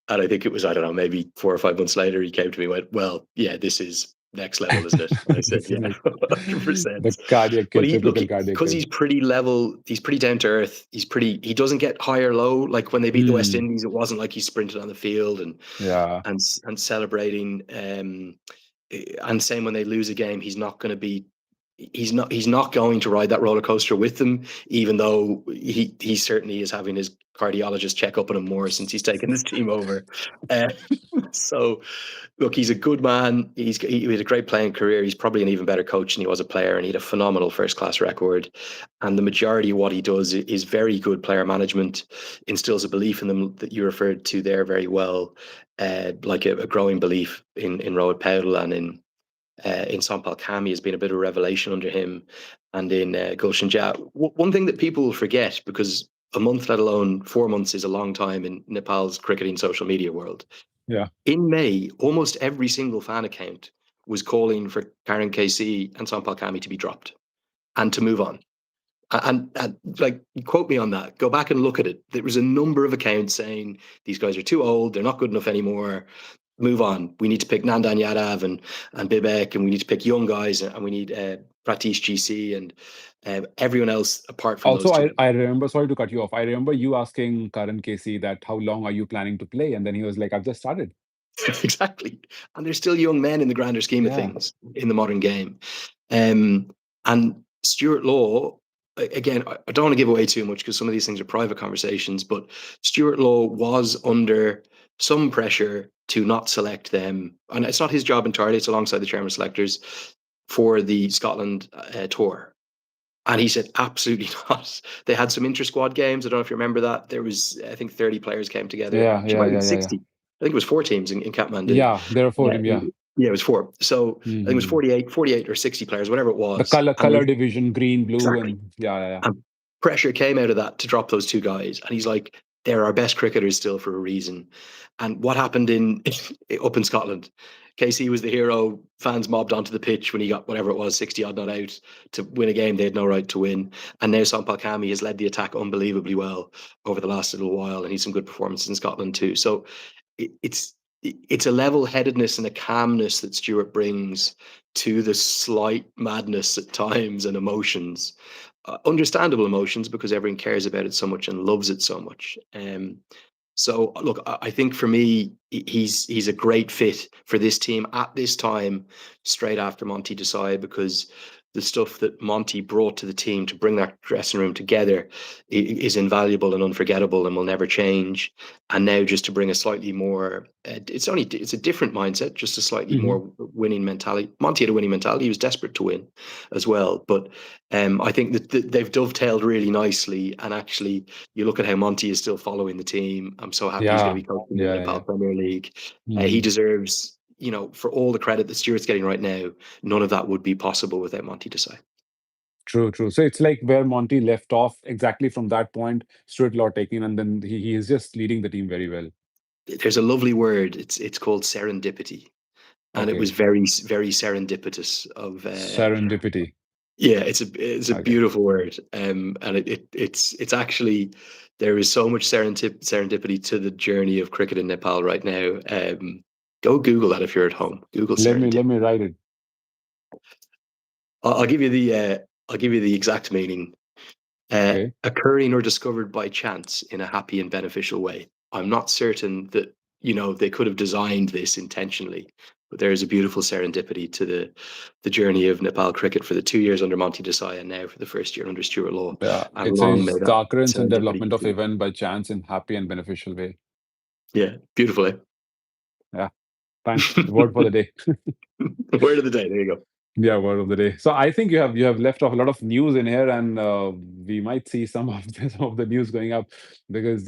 And I think it was, I don't know, maybe 4 or 5 months later, he came to me and went, "Well, yeah, this is next level, isn't it?" And I said, This is "Yeah, like 100%." the cardiac But kid, typical cardiac because kid. he's pretty level, he's pretty down to earth. He doesn't get high or low. Like when they beat the West Hmm. Indies, it wasn't like he sprinted on the field Yeah. and celebrating. And same when they lose a game, he's not going to ride that roller coaster with them, even though he certainly is having his cardiologist check up on him more since he's taken this team over. Uh, so look, he's a good man. He had a great playing career. He's probably an even better coach than he was a player, and he had a phenomenal first class record. And the majority of what he does is very good player management, instills a belief in them that you referred to there very well, like a growing belief in Rohit Paudel and in Sampal Kami has been a bit of a revelation under him, and in Gulshan Jha. One thing that people forget, because a month, let alone 4 months, is a long time in Nepal's cricketing social media world. Yeah. In May, almost every single fan account was calling for Karen KC and Sampal Kami to be dropped and to move on. And like, quote me on that. Go back and look at it. There was a number of accounts saying these guys are too old, they're not good enough anymore. Move on. We need to pick Nandan Yadav and Bibek, and we need to pick young guys, and we need Pratish GC and everyone else apart from those Also, two. I remember, sorry to cut you off. I remember you asking Karan Casey that how long are you planning to play? And then he was like, I've just started. Exactly. And they're still young men in the grander scheme of Yeah. things in the modern game. And Stuart Law, again, I don't want to give away too much because some of these things are private conversations, but Stuart Law was under some pressure to not select them. And it's not his job entirely, it's alongside the chairman of selectors for the Scotland tour. And he said, absolutely not. They had some inter-squad games. I don't know if you remember that. There was, I think, 30 players came together. Yeah. She Yeah. might have been Yeah. Yeah. Yeah. 60. I think it was 4 teams in Kathmandu. Yeah. There are four Uh, teams. Yeah. yeah, it was four. So I think it was Hmm. 48 or 60 players, whatever it The was. color division, green, blue, Exactly. and yeah. Yeah. And pressure came out of that to drop those two guys. And he's like, they're our best cricketers still for a reason. And what happened up in Scotland? KC was the hero. Fans mobbed onto the pitch when he got whatever it was, 60 odd not out to win a game they had no right to win. And now Sampal Kami has led the attack unbelievably well over the last little while, and he's some good performances in Scotland too. So it's it's a level-headedness and a calmness that Stuart brings to the slight madness at times and emotions, understandable emotions because everyone cares about it so much and loves it so much. So look, I think for me, he's a great fit for this team at this time, straight after Monty Desai, because the stuff that Monty brought to the team to bring that dressing room together is invaluable and unforgettable and will never change. And now just to bring a slightly more, it's a different mindset, just a slightly Hmm. more winning mentality. Monty had a winning mentality; he was desperate to win as well. But I think that they've dovetailed really nicely, and actually you look at how Monty is still following the team. I'm so happy he's going Yeah, to be coaching in the yeah, Nepal yeah. Premier League. He Hmm. deserves, for all the credit that Stuart's getting right now, none of that would be possible without Monty Desai. True, true. So it's like where Monty left off exactly from that point, Stuart Law taking, and then he is just leading the team very well. There's a lovely word. It's called serendipity, and it was Okay. very very serendipitous. Serendipity. Yeah, it's a Okay. beautiful word, and it's actually, there is so much serendipity to the journey of cricket in Nepal right now. Go Google that if you're at home. Google Let serendipity. me write it. I'll give you the exact meaning. Okay. Occurring or discovered by chance in a happy and beneficial way. I'm not certain that they could have designed this intentionally, but there is a beautiful serendipity to the journey of Nepal cricket for the 2 years under Monty Desai and now for the first year under Stuart Law. Yeah. And It long may says that the occurrence and serendipity development of continue. event by chance in happy and beneficial way. Yeah, beautiful. Yeah. Thanks. Word for the day. Word of the day. There you go. Yeah, word of the day. So I think you have left off a lot of news in here, and we might see some of some of the news going up because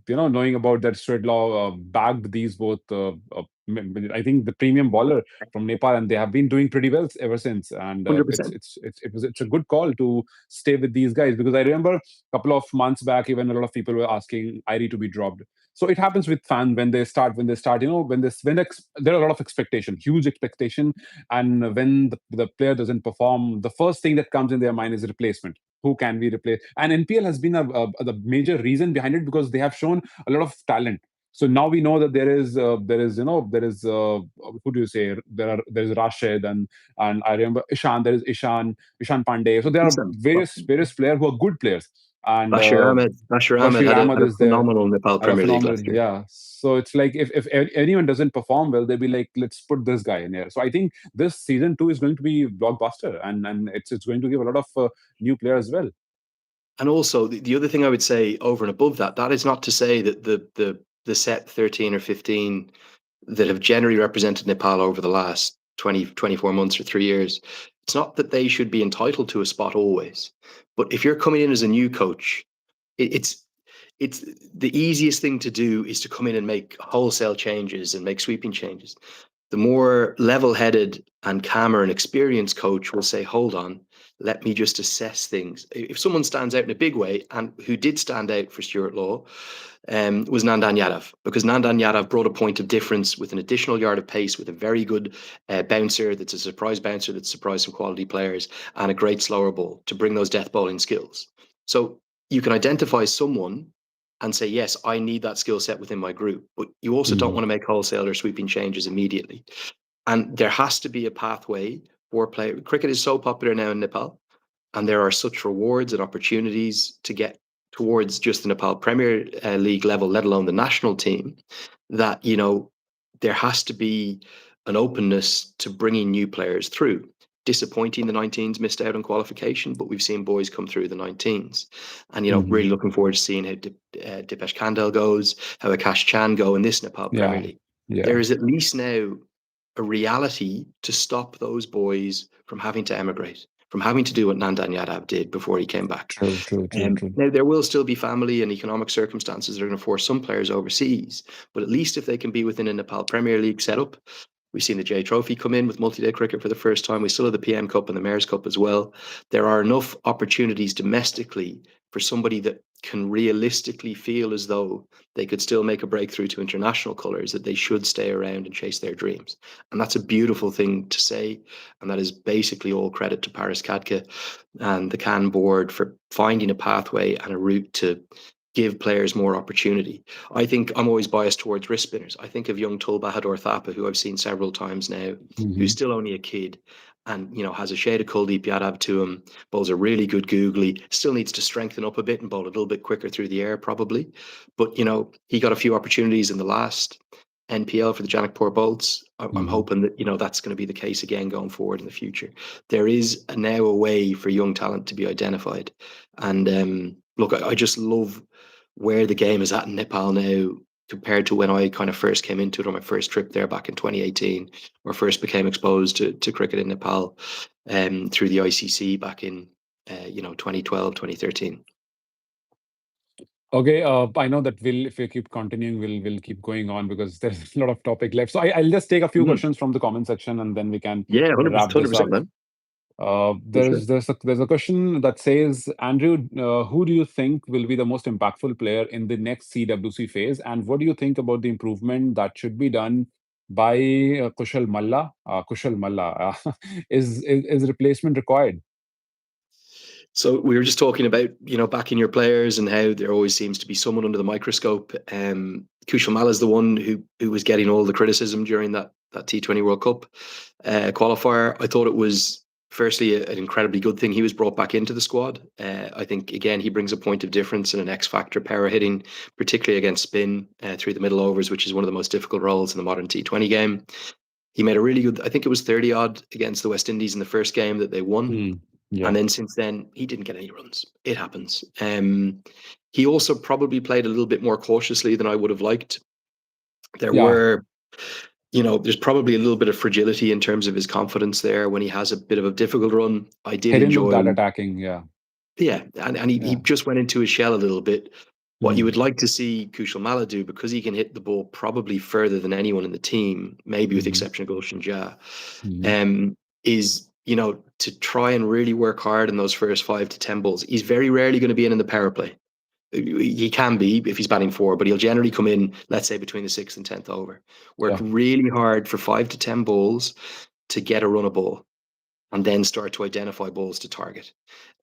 knowing about that Stuart Law bagged these both. I think the premium bowler from Nepal, and they have been doing pretty well ever since. And 100%. it's a good call to stay with these guys because I remember a couple of months back, even a lot of people were asking Irie to be dropped. So it happens with fans when they start, there are a lot of expectation, huge expectation, and when the player doesn't perform, the first thing that comes in their mind is replacement. Who can we replace? And NPL has been the major reason behind it because they have shown a lot of talent. So now we know that there is who do you say, there's Rashid, and I remember Ishan, there is Ishan Pandey. So there are Listen, various players who are good players, and Bashir Ahmed Bashir had a Ahmad had a is there. phenomenal Nepal Had a Premier League phenomenal, last year. yeah. So it's like if anyone doesn't perform well, they'll be like, let's put this guy in here. So I think this season two is going to be blockbuster, and it's going to give a lot of new players as well. And also, the other thing I would say over and above that, that is not to say that the set 13 or 15 that have generally represented Nepal over the last 24 months or 3 years, it's not that they should be entitled to a spot always. But if you're coming in as a new coach, it's it's the easiest thing to do is to come in and make wholesale changes and make sweeping changes. The more level-headed and calmer and experienced coach will say, hold on, let me just assess things. If someone stands out in a big way, and who did stand out for Stuart Law, was Nandan Yadav, because Nandan Yadav brought a point of difference with an additional yard of pace, with a very good bouncer that's a surprise bouncer that's surprised some quality players, and a great slower ball to bring those death bowling skills. So you can identify someone and say, yes, I need that skill set within my group. But you also don't Mm. want to make wholesale or sweeping changes immediately. And there has to be a pathway for play. Cricket is so popular now in Nepal, and there are such rewards and opportunities to get towards just the Nepal Premier League level, let alone the national team, that there has to be an openness to bringing new players through. Disappointing the 19s missed out on qualification, but we've seen boys come through the 19s, and Hmm. really looking forward to seeing how Dipesh Kandel goes, how Akash Chan go in this Nepal Premier Yeah, League. There yeah. is at least now a reality to stop those boys from having to emigrate, from having to do what Nandan Yadav did before he came back. True, true, true, true. Now, there will still be family and economic circumstances that are going to force some players overseas, but at least if they can be within a Nepal Premier League setup. We've seen the J Trophy come in with multi-day cricket for the first time. We still have the PM Cup and the Mayor's Cup as well. There are enough opportunities domestically for somebody that can realistically feel as though they could still make a breakthrough to international colours, that they should stay around and chase their dreams. And that's a beautiful thing to say. And that is basically all credit to Paris Kadka and the CAN board for finding a pathway and a route to give players more opportunity. I think I'm always biased towards wrist spinners. I think of young Tul Bahadur Thapa, who I've seen several times now, who's Hmm. still only a kid and, has a shade of Kuldeep Yadav to him, bowls a really good googly, still needs to strengthen up a bit and bowl a little bit quicker through the air probably. But, he got a few opportunities in the last NPL for the Janakpur Bolts. I'm Hmm. hoping that, that's going to be the case again going forward in the future. There is now a way for young talent to be identified. And look, I just love where the game is at in Nepal now compared to when I kind of first came into it on my first trip there back in 2018, or first became exposed to cricket in Nepal through the ICC back in 2012, 2013. Okay, I know that if we keep continuing, we'll keep going on because there's a lot of topic left. So I'll just take a few Mm. questions from the comment section and then we can Yeah, wrap 100%, this 100%, up. man. For sure. There's a question that says, Andrew, who do you think will be the most impactful player in the next CWC phase, and what do you think about the improvement that should be done by Kushal Malla? Kushal Malla, is replacement required? So we were just talking about, backing your players and how there always seems to be someone under the microscope. Kushal Malla is the one who was getting all the criticism during that T20 World Cup qualifier. I thought it was firstly an incredibly good thing he was brought back into the squad. I think again he brings a point of difference and an X factor power hitting, particularly against spin through the middle overs, which is one of the most difficult roles in the modern T20 game. He made a really good, I think it was 30 odd against the West Indies in the first game that they won. Hmm. And Yeah. then since then, he didn't get any runs. It happens. He also probably played a little bit more cautiously than I would have liked. There Yeah. were, there's probably a little bit of fragility in terms of his confidence there when he has a bit of a difficult run. I did He didn't look enjoy, that attacking. Yeah. yeah, and he Yeah. just went into his shell a little bit. What you Hmm. would like to see Kushal Malla do, because he can hit the ball probably further than anyone in the team, maybe with the Hmm. exception of Gulshan Jah, Hmm. is, to try and really work hard in those first 5 to 10 balls. He's very rarely going to be in the power play. He can be if he's batting four, but he'll generally come in, let's say, between the 6th and 10th over. Work Yeah. really hard for 5 to 10 balls to get a run of ball, and then start to identify balls to target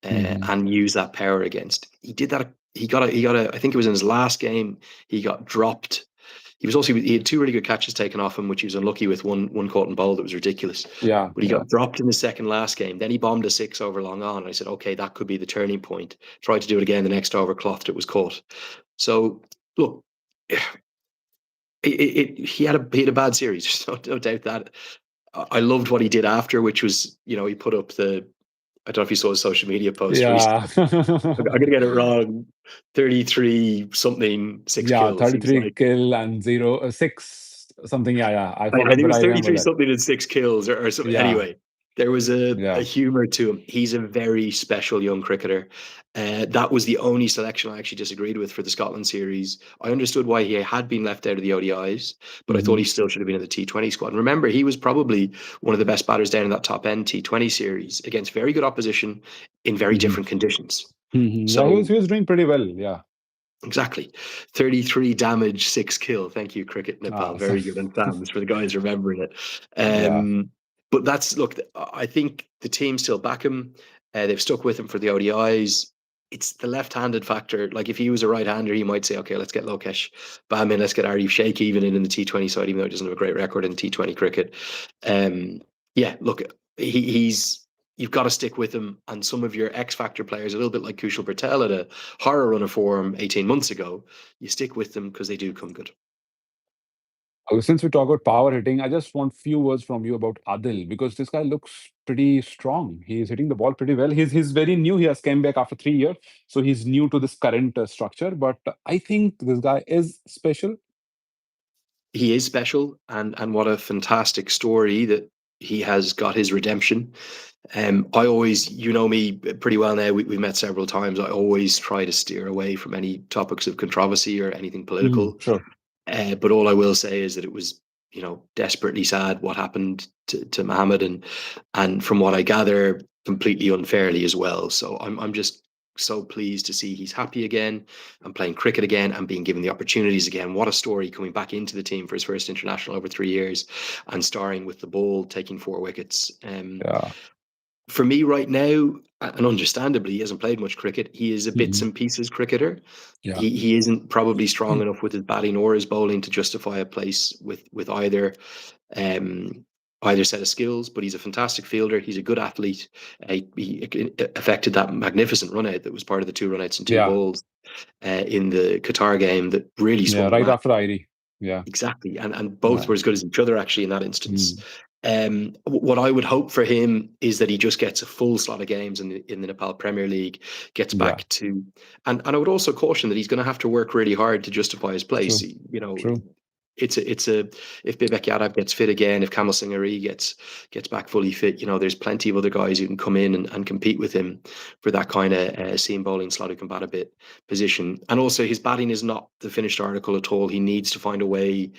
Hmm. and use that power against. He did that. I think it was in his last game. He got dropped. He had 2 really good catches taken off him, which he was unlucky with. One caught and bowled that was ridiculous. Yeah. But he Yeah. got dropped in the second last game. Then he bombed a 6 over long on. And I said, okay, that could be the turning point. Tried to do it again the next over, clothed it, was caught. So look, he had a bad series. There's no doubt that. I loved what he did after, which was, he put up I don't know if you saw his social media post Yeah. recently. I'm going to get it wrong. 33 something, six Yeah, kills. He was 33 like, kill and zero, six something. Yeah, yeah. I I forgot, think it but was I remember 33 that. something and 6 kills or something. Yeah. Anyway, there was a Yeah. humor to him. He's a very special young cricketer. That was the only selection I actually disagreed with for the Scotland series. I understood why he had been left out of the ODIs, but I thought he Hmm. still should have been in the T20 squad. And remember, he was probably one of the best batters down in that top end T20 series against very good opposition in very Hmm. different conditions. Hmm. Yeah, So he was doing pretty well. Yeah. exactly. 33 damage, 6 kill. Thank you, Cricket Nepal. So, Very good. And Thames for the guys remembering it. yeah. But look, I think the team still back him. They've stuck with him for the ODIs. It's the left-handed factor. Like if he was a right-hander, he might say, okay, let's get Lokesh Bam in, let's get Arif Sheikh even in the T20 side, even though he doesn't have a great record in T20 cricket. Um, yeah, look, he's you've got to stick with him. And some of your X Factor players, a little bit like Kushal Patel at a horror run of form 18 months ago, you stick with them because they do come good. Since we talk about power hitting, I just want few words from you about Adil because this guy looks pretty strong. He's hitting the ball pretty well. He's very new. He has came back after 3 years, so he's new to this current structure. But I think this guy is special. He is special, and what a fantastic story that he has got his redemption. I always, me pretty well now. We've met several times. I always try to steer away from any topics of controversy or anything Mhm. political. Sure. But all I will say is that it was, desperately sad what happened to Mohammed, and from what I gather, completely unfairly as well. So I'm just so pleased to see he's happy again and playing cricket again and being given the opportunities again. What a story, coming back into the team for his first international over 3 years and starring with the ball, taking 4 wickets. Yeah. For me right now, and understandably, he hasn't played much cricket. He is a bits Hmm. and pieces cricketer. Yeah. He isn't probably strong enough with his batting or his bowling to justify a place with um, either set of skills. But he's a fantastic fielder. He's a good athlete. He affected that magnificent run out that was part of the two run outs and two Yeah. balls in the Qatar game that really Yeah. swung the Right match. after ID. Yeah. Exactly, and both Yeah. were as good as each other actually in that instance. Mm. What I would hope for him is that he just gets a full slot of games in the Nepal Premier League, gets Yeah. back to, and I would also caution that he's going to have to work really hard to justify his place. True. You know, True. it's a if Bibek Yadav gets fit again, if Kamal Singh gets back fully fit, you know, there's plenty of other guys who can come in and compete with him for that kind of seam bowling slot who can bat a bit position. And also, his batting is not the finished article at all. He needs to find a way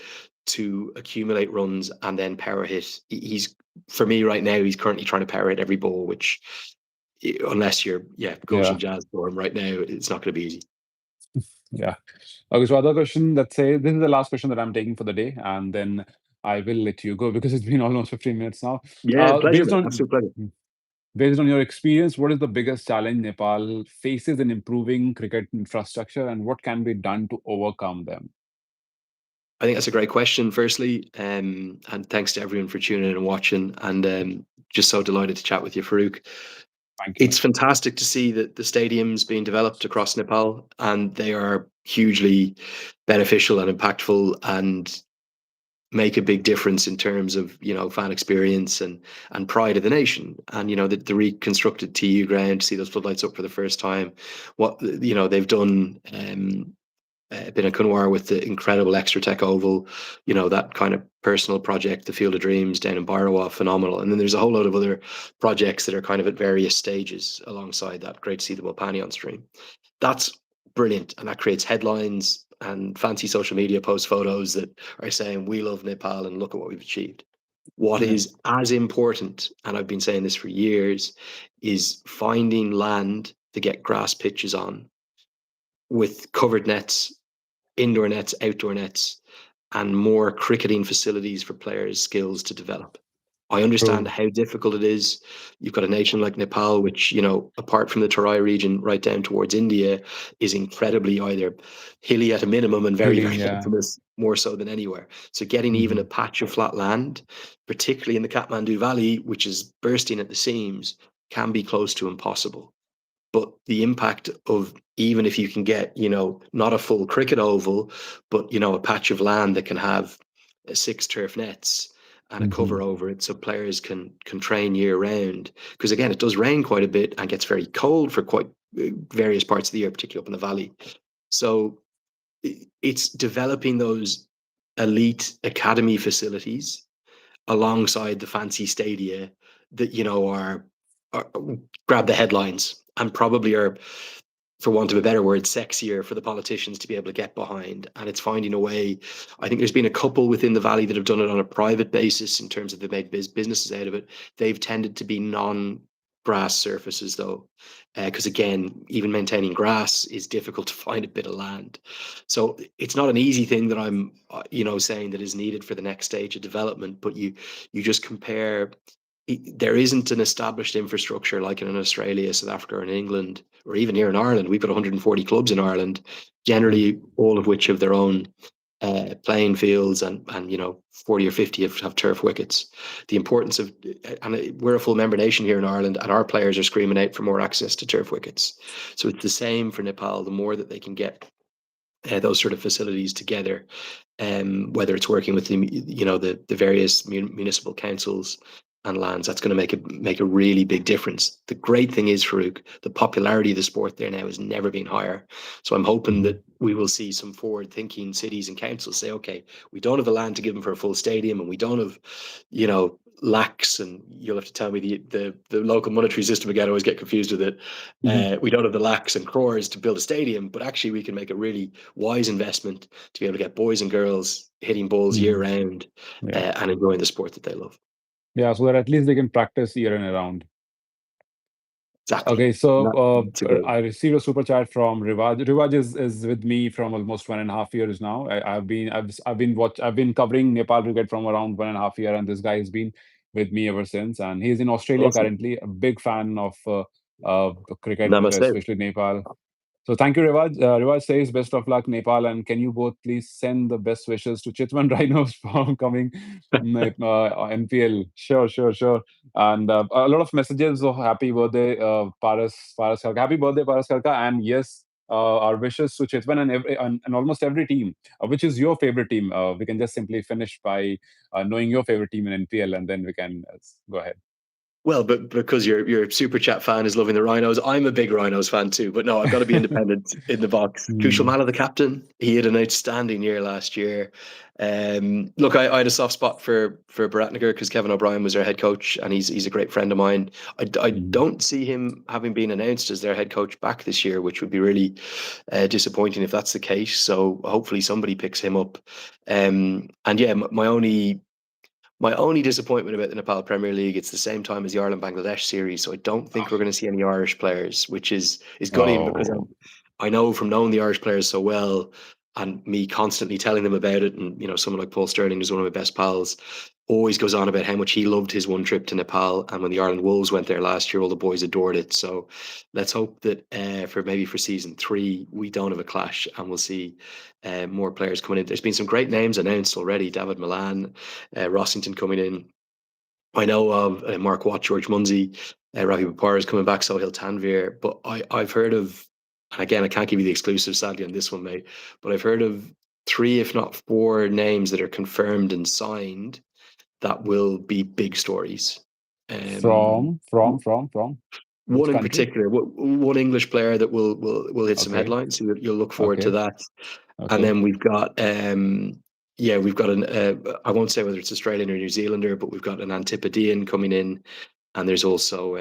to accumulate runs and then power hit. He's for me right now. He's currently trying to power hit every ball, which unless you're Gulshan Yeah. Jazz for him right now, it's not going to be easy. Yeah. Okay. So other question. Let's say this is the last question that I'm taking for the day, and then I will let you go because it's been almost 15 minutes now. Yeah, pleasure, Based man. on Absolute pleasure. based on your experience, what is the biggest challenge Nepal faces in improving cricket infrastructure, and what can be done to overcome them? I think that's a great question, firstly. And thanks to everyone for tuning in and watching. And just so delighted to chat with you, Farouk. Thank you, It's man. fantastic to see that the stadiums being developed across Nepal, and they are hugely beneficial and impactful and make a big difference in terms of fan experience and pride of the nation. And the reconstructed TU ground, to see those floodlights up for the first time, what they've done. Been a Kunwar with the incredible Extra Tech Oval, that kind of personal project, the Field of Dreams down in Barawa, phenomenal. And then there's a whole load of other projects that are kind of at various stages alongside that. Great to see the Mopani on stream. That's brilliant. And that creates headlines and fancy social media post photos that are saying, we love Nepal and look at what we've achieved. What Yeah. is as important, and I've been saying this for years, is finding land to get grass pitches on with covered nets, indoor nets, outdoor nets, and more cricketing facilities for players' skills to develop. I understand True. how difficult it is. You've got a nation like Nepal, which, apart from the Terai region right down towards India, is incredibly either hilly at a minimum and very, Hilly. very Yeah. infamous, more so than anywhere. So getting even a Hmm. patch of flat land, particularly in the Kathmandu Valley, which is bursting at the seams, can be close to impossible. But the impact of, even if you can get, not a full cricket oval, but, a patch of land that can have 6 turf nets and a Hmm. cover over it so players can train year round. Because again, it does rain quite a bit and gets very cold for quite various parts of the year, particularly up in the valley. So it's developing those elite academy facilities alongside the fancy stadia that are grab the headlines and probably are, for want of a better word, sexier for the politicians to be able to get behind. And it's finding a way. I think there's been a couple within the valley that have done it on a private basis in terms of they've made businesses out of it. They've tended to be non-grass surfaces though, because again, even maintaining grass is difficult to find a bit of land. So it's not an easy thing that I'm, saying that is needed for the next stage of development. But you just compare. There isn't an established infrastructure like in Australia, South Africa, or in England, or even here in Ireland. We've got 140 clubs in Ireland, generally all of which have their own playing fields, and 40 or 50 have turf wickets. The importance of, and we're a full member nation here in Ireland, and our players are screaming out for more access to turf wickets. So it's the same for Nepal. The more that they can get those sort of facilities together, whether it's working with the various municipal councils and lands, that's going to make a really big difference. The great thing is, Farouk, the popularity of the sport there now has never been higher. So I'm hoping Hmm. that we will see some forward-thinking cities and councils say, okay, we don't have the land to give them for a full stadium, and we don't have, lakhs, and you'll have to tell me the local monetary system again. I always get confused with it. Hmm. We don't have the lakhs and crores to build a stadium, but actually we can make a really wise investment to be able to get boys and girls hitting balls year Hmm. round Yeah. and enjoying the sport that they love. Yeah. So that at least they can practice year and around. Exactly. Okay, so That's a great. I received a super chat from Rivaj. Rivaj is with me from almost 1.5 years now. I've been covering Nepal cricket from around 1.5 year, and this guy has been with me ever since. And he's in Australia Awesome. currently, a big fan of cricket, Namaste. especially Nepal. So thank you, Rivaj. Rivaj says best of luck, Nepal, and can you both please send the best wishes to Chitwan Rhinos for coming NPL? Sure, sure, sure. And a lot of messages of happy birthday, Paras Kharka. Happy birthday, Paras Kharka. And yes, our wishes to Chitwan and and almost every team. Which is your favorite team? We can just simply finish by knowing your favorite team in NPL, and then we can go ahead. Well, but because your super chat fan is loving the Rhinos, I'm a big Rhinos fan too. But no, I've got to be independent in the box. Kushal Hmm. Malla, the captain, he had an outstanding year last year. Look, I had a soft spot for Baratnagar because Kevin O'Brien was their head coach, and he's a great friend of mine. I Hmm. don't see him having been announced as their head coach back this year, which would be really disappointing if that's the case. So hopefully somebody picks him up. And yeah, my only disappointment about the Nepal Premier League, it's the same time as the Ireland Bangladesh series, so I don't think we're going to see any Irish players, which is gutting because Oh, I know from knowing the Irish players so well and me constantly telling them about it, and someone like Paul Sterling, who's one of my best pals, always goes on about how much he loved his one trip to Nepal, and when the Ireland Wolves went there last year, all the boys adored it. So let's hope that for season 3 we don't have a clash and we'll see more players coming in. There's been some great names announced already: David Milan, Rossington coming in. I know of Mark Watt, George Munsey, Ravi Bapar is coming back, Sohail Tanvir. But I've heard of, and again, I can't give you the exclusive sadly on this one, mate, but I've heard of 3, if not 4 names that are confirmed and signed that will be big stories. Um, from which One in country? particular, one English player that will hit some Okay, headlines. So you'll look forward to okay, that. And okay. then we've got I won't say whether it's Australian or New Zealander, but we've got an Antipodean coming in, and there's also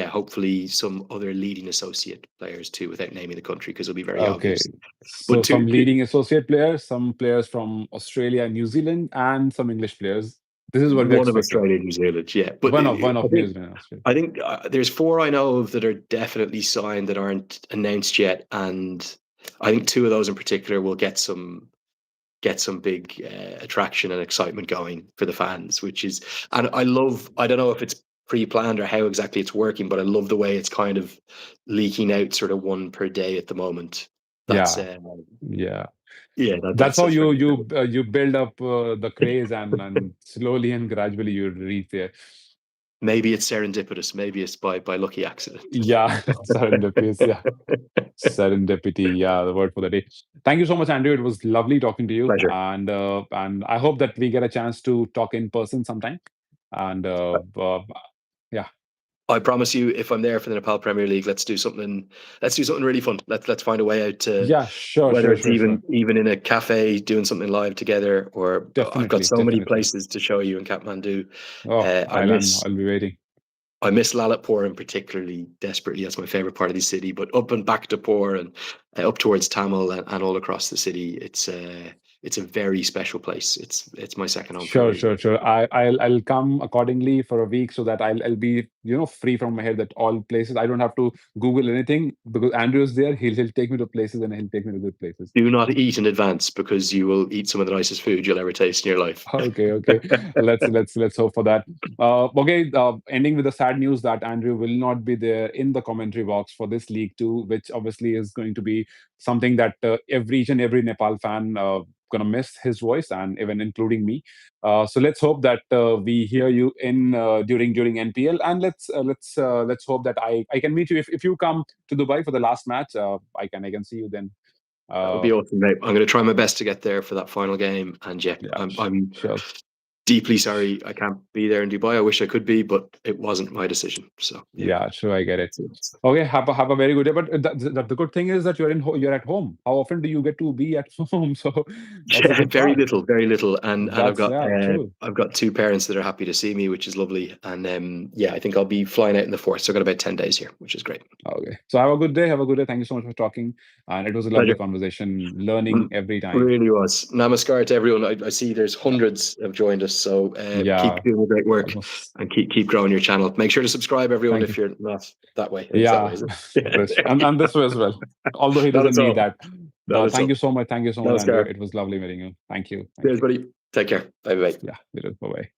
hopefully some other leading associate players too, without naming the country because it'll be very Okay. obvious. So But some leading associate players, some players from Australia and New Zealand, and some English players. This is what we're one of expecting. Australia, New Zealand, yeah. But One of I New think Zealand and Australia. I think there's 4 I know of that are definitely signed that aren't announced yet, and I think 2 of those in particular will get some big attraction and excitement going for the fans, which is, and I don't know if it's pre-planned or how exactly it's working, but I love the way it's kind of leaking out sort of one per day at the moment. That's Yeah, yeah. yeah, That's how that's you very you cool. uh, you build up the craze, and slowly and gradually you reach there. Maybe it's serendipitous, maybe it's by lucky accident. Yeah, serendipity. Yeah, serendipity. Yeah, the word for the day. Thank you so much, Andrew. It was lovely talking to you, Pleasure. and I hope that we get a chance to talk in person sometime. And yeah, I promise you, if I'm there for the Nepal Premier League, let's do something. Let's do something really fun. Let's find a way out to, yeah, sure, whether sure, it's sure, sure. even in a cafe doing something live together, or I've got Definitely, so many definitely. places to show you in Kathmandu. Oh, I miss I'll be waiting. I miss Lalitpur and particularly desperately. That's my favorite part of the city. But up and back to Pur and up towards Tamil and all across the city, it's a very special place. It's my second home for a Sure, reason. sure, sure. I'll come accordingly for a week so that I'll be free from my head that all places. I don't have to Google anything because Andrew's there. He'll take me to places and he'll take me to good places. Do not eat in advance because you will eat some of the nicest food you'll ever taste in your life. Okay, okay. Let's hope for that. Okay. Ending with the sad news that Andrew will not be there in the commentary box for this League Two, which obviously is going to be something that each and every Nepal fan gonna miss his voice, and even including me. So let's hope that we hear you in during NPL, and let's hope that I can meet you if you come to Dubai for the last match. I can see you then. That would Uh, be awesome, mate. I'm going to try my best to get there for that final game. And yeah, yeah, I'm sure. deeply sorry I can't be there in Dubai. I wish I could be, but it wasn't my decision. So yeah. Yeah, sure, I get it. It's- Okay, have a very good day. But the good thing is that you're at home. How often do you get to be at home? So that's the Yeah, good part. very little, and That's yeah, true. I've got 2 parents that are happy to see me, which is lovely. And yeah, I think I'll be flying out in the fourth. So I've got about 10 days here, which is great. Okay, so have a good day. Have a good day. Thank you so much for talking, and it was a lovely Pleasure. conversation. Learning Mm, every time. really was. Namaskar to everyone. I see there's hundreds have joined us. So keep Yeah, doing the great work almost. and keep growing your channel. Make sure to subscribe, everyone, Thank you. if you're not that way. It's that way, Yeah, is it? and this way as well. Although he Not doesn't at need all. that. Not But at thank you all. so much. Thank you so much, Andrew. Namaskar. It was lovely meeting you. Thank you. Thank Cheers, you. buddy. Take care. Bye bye. Yeah, bye bye.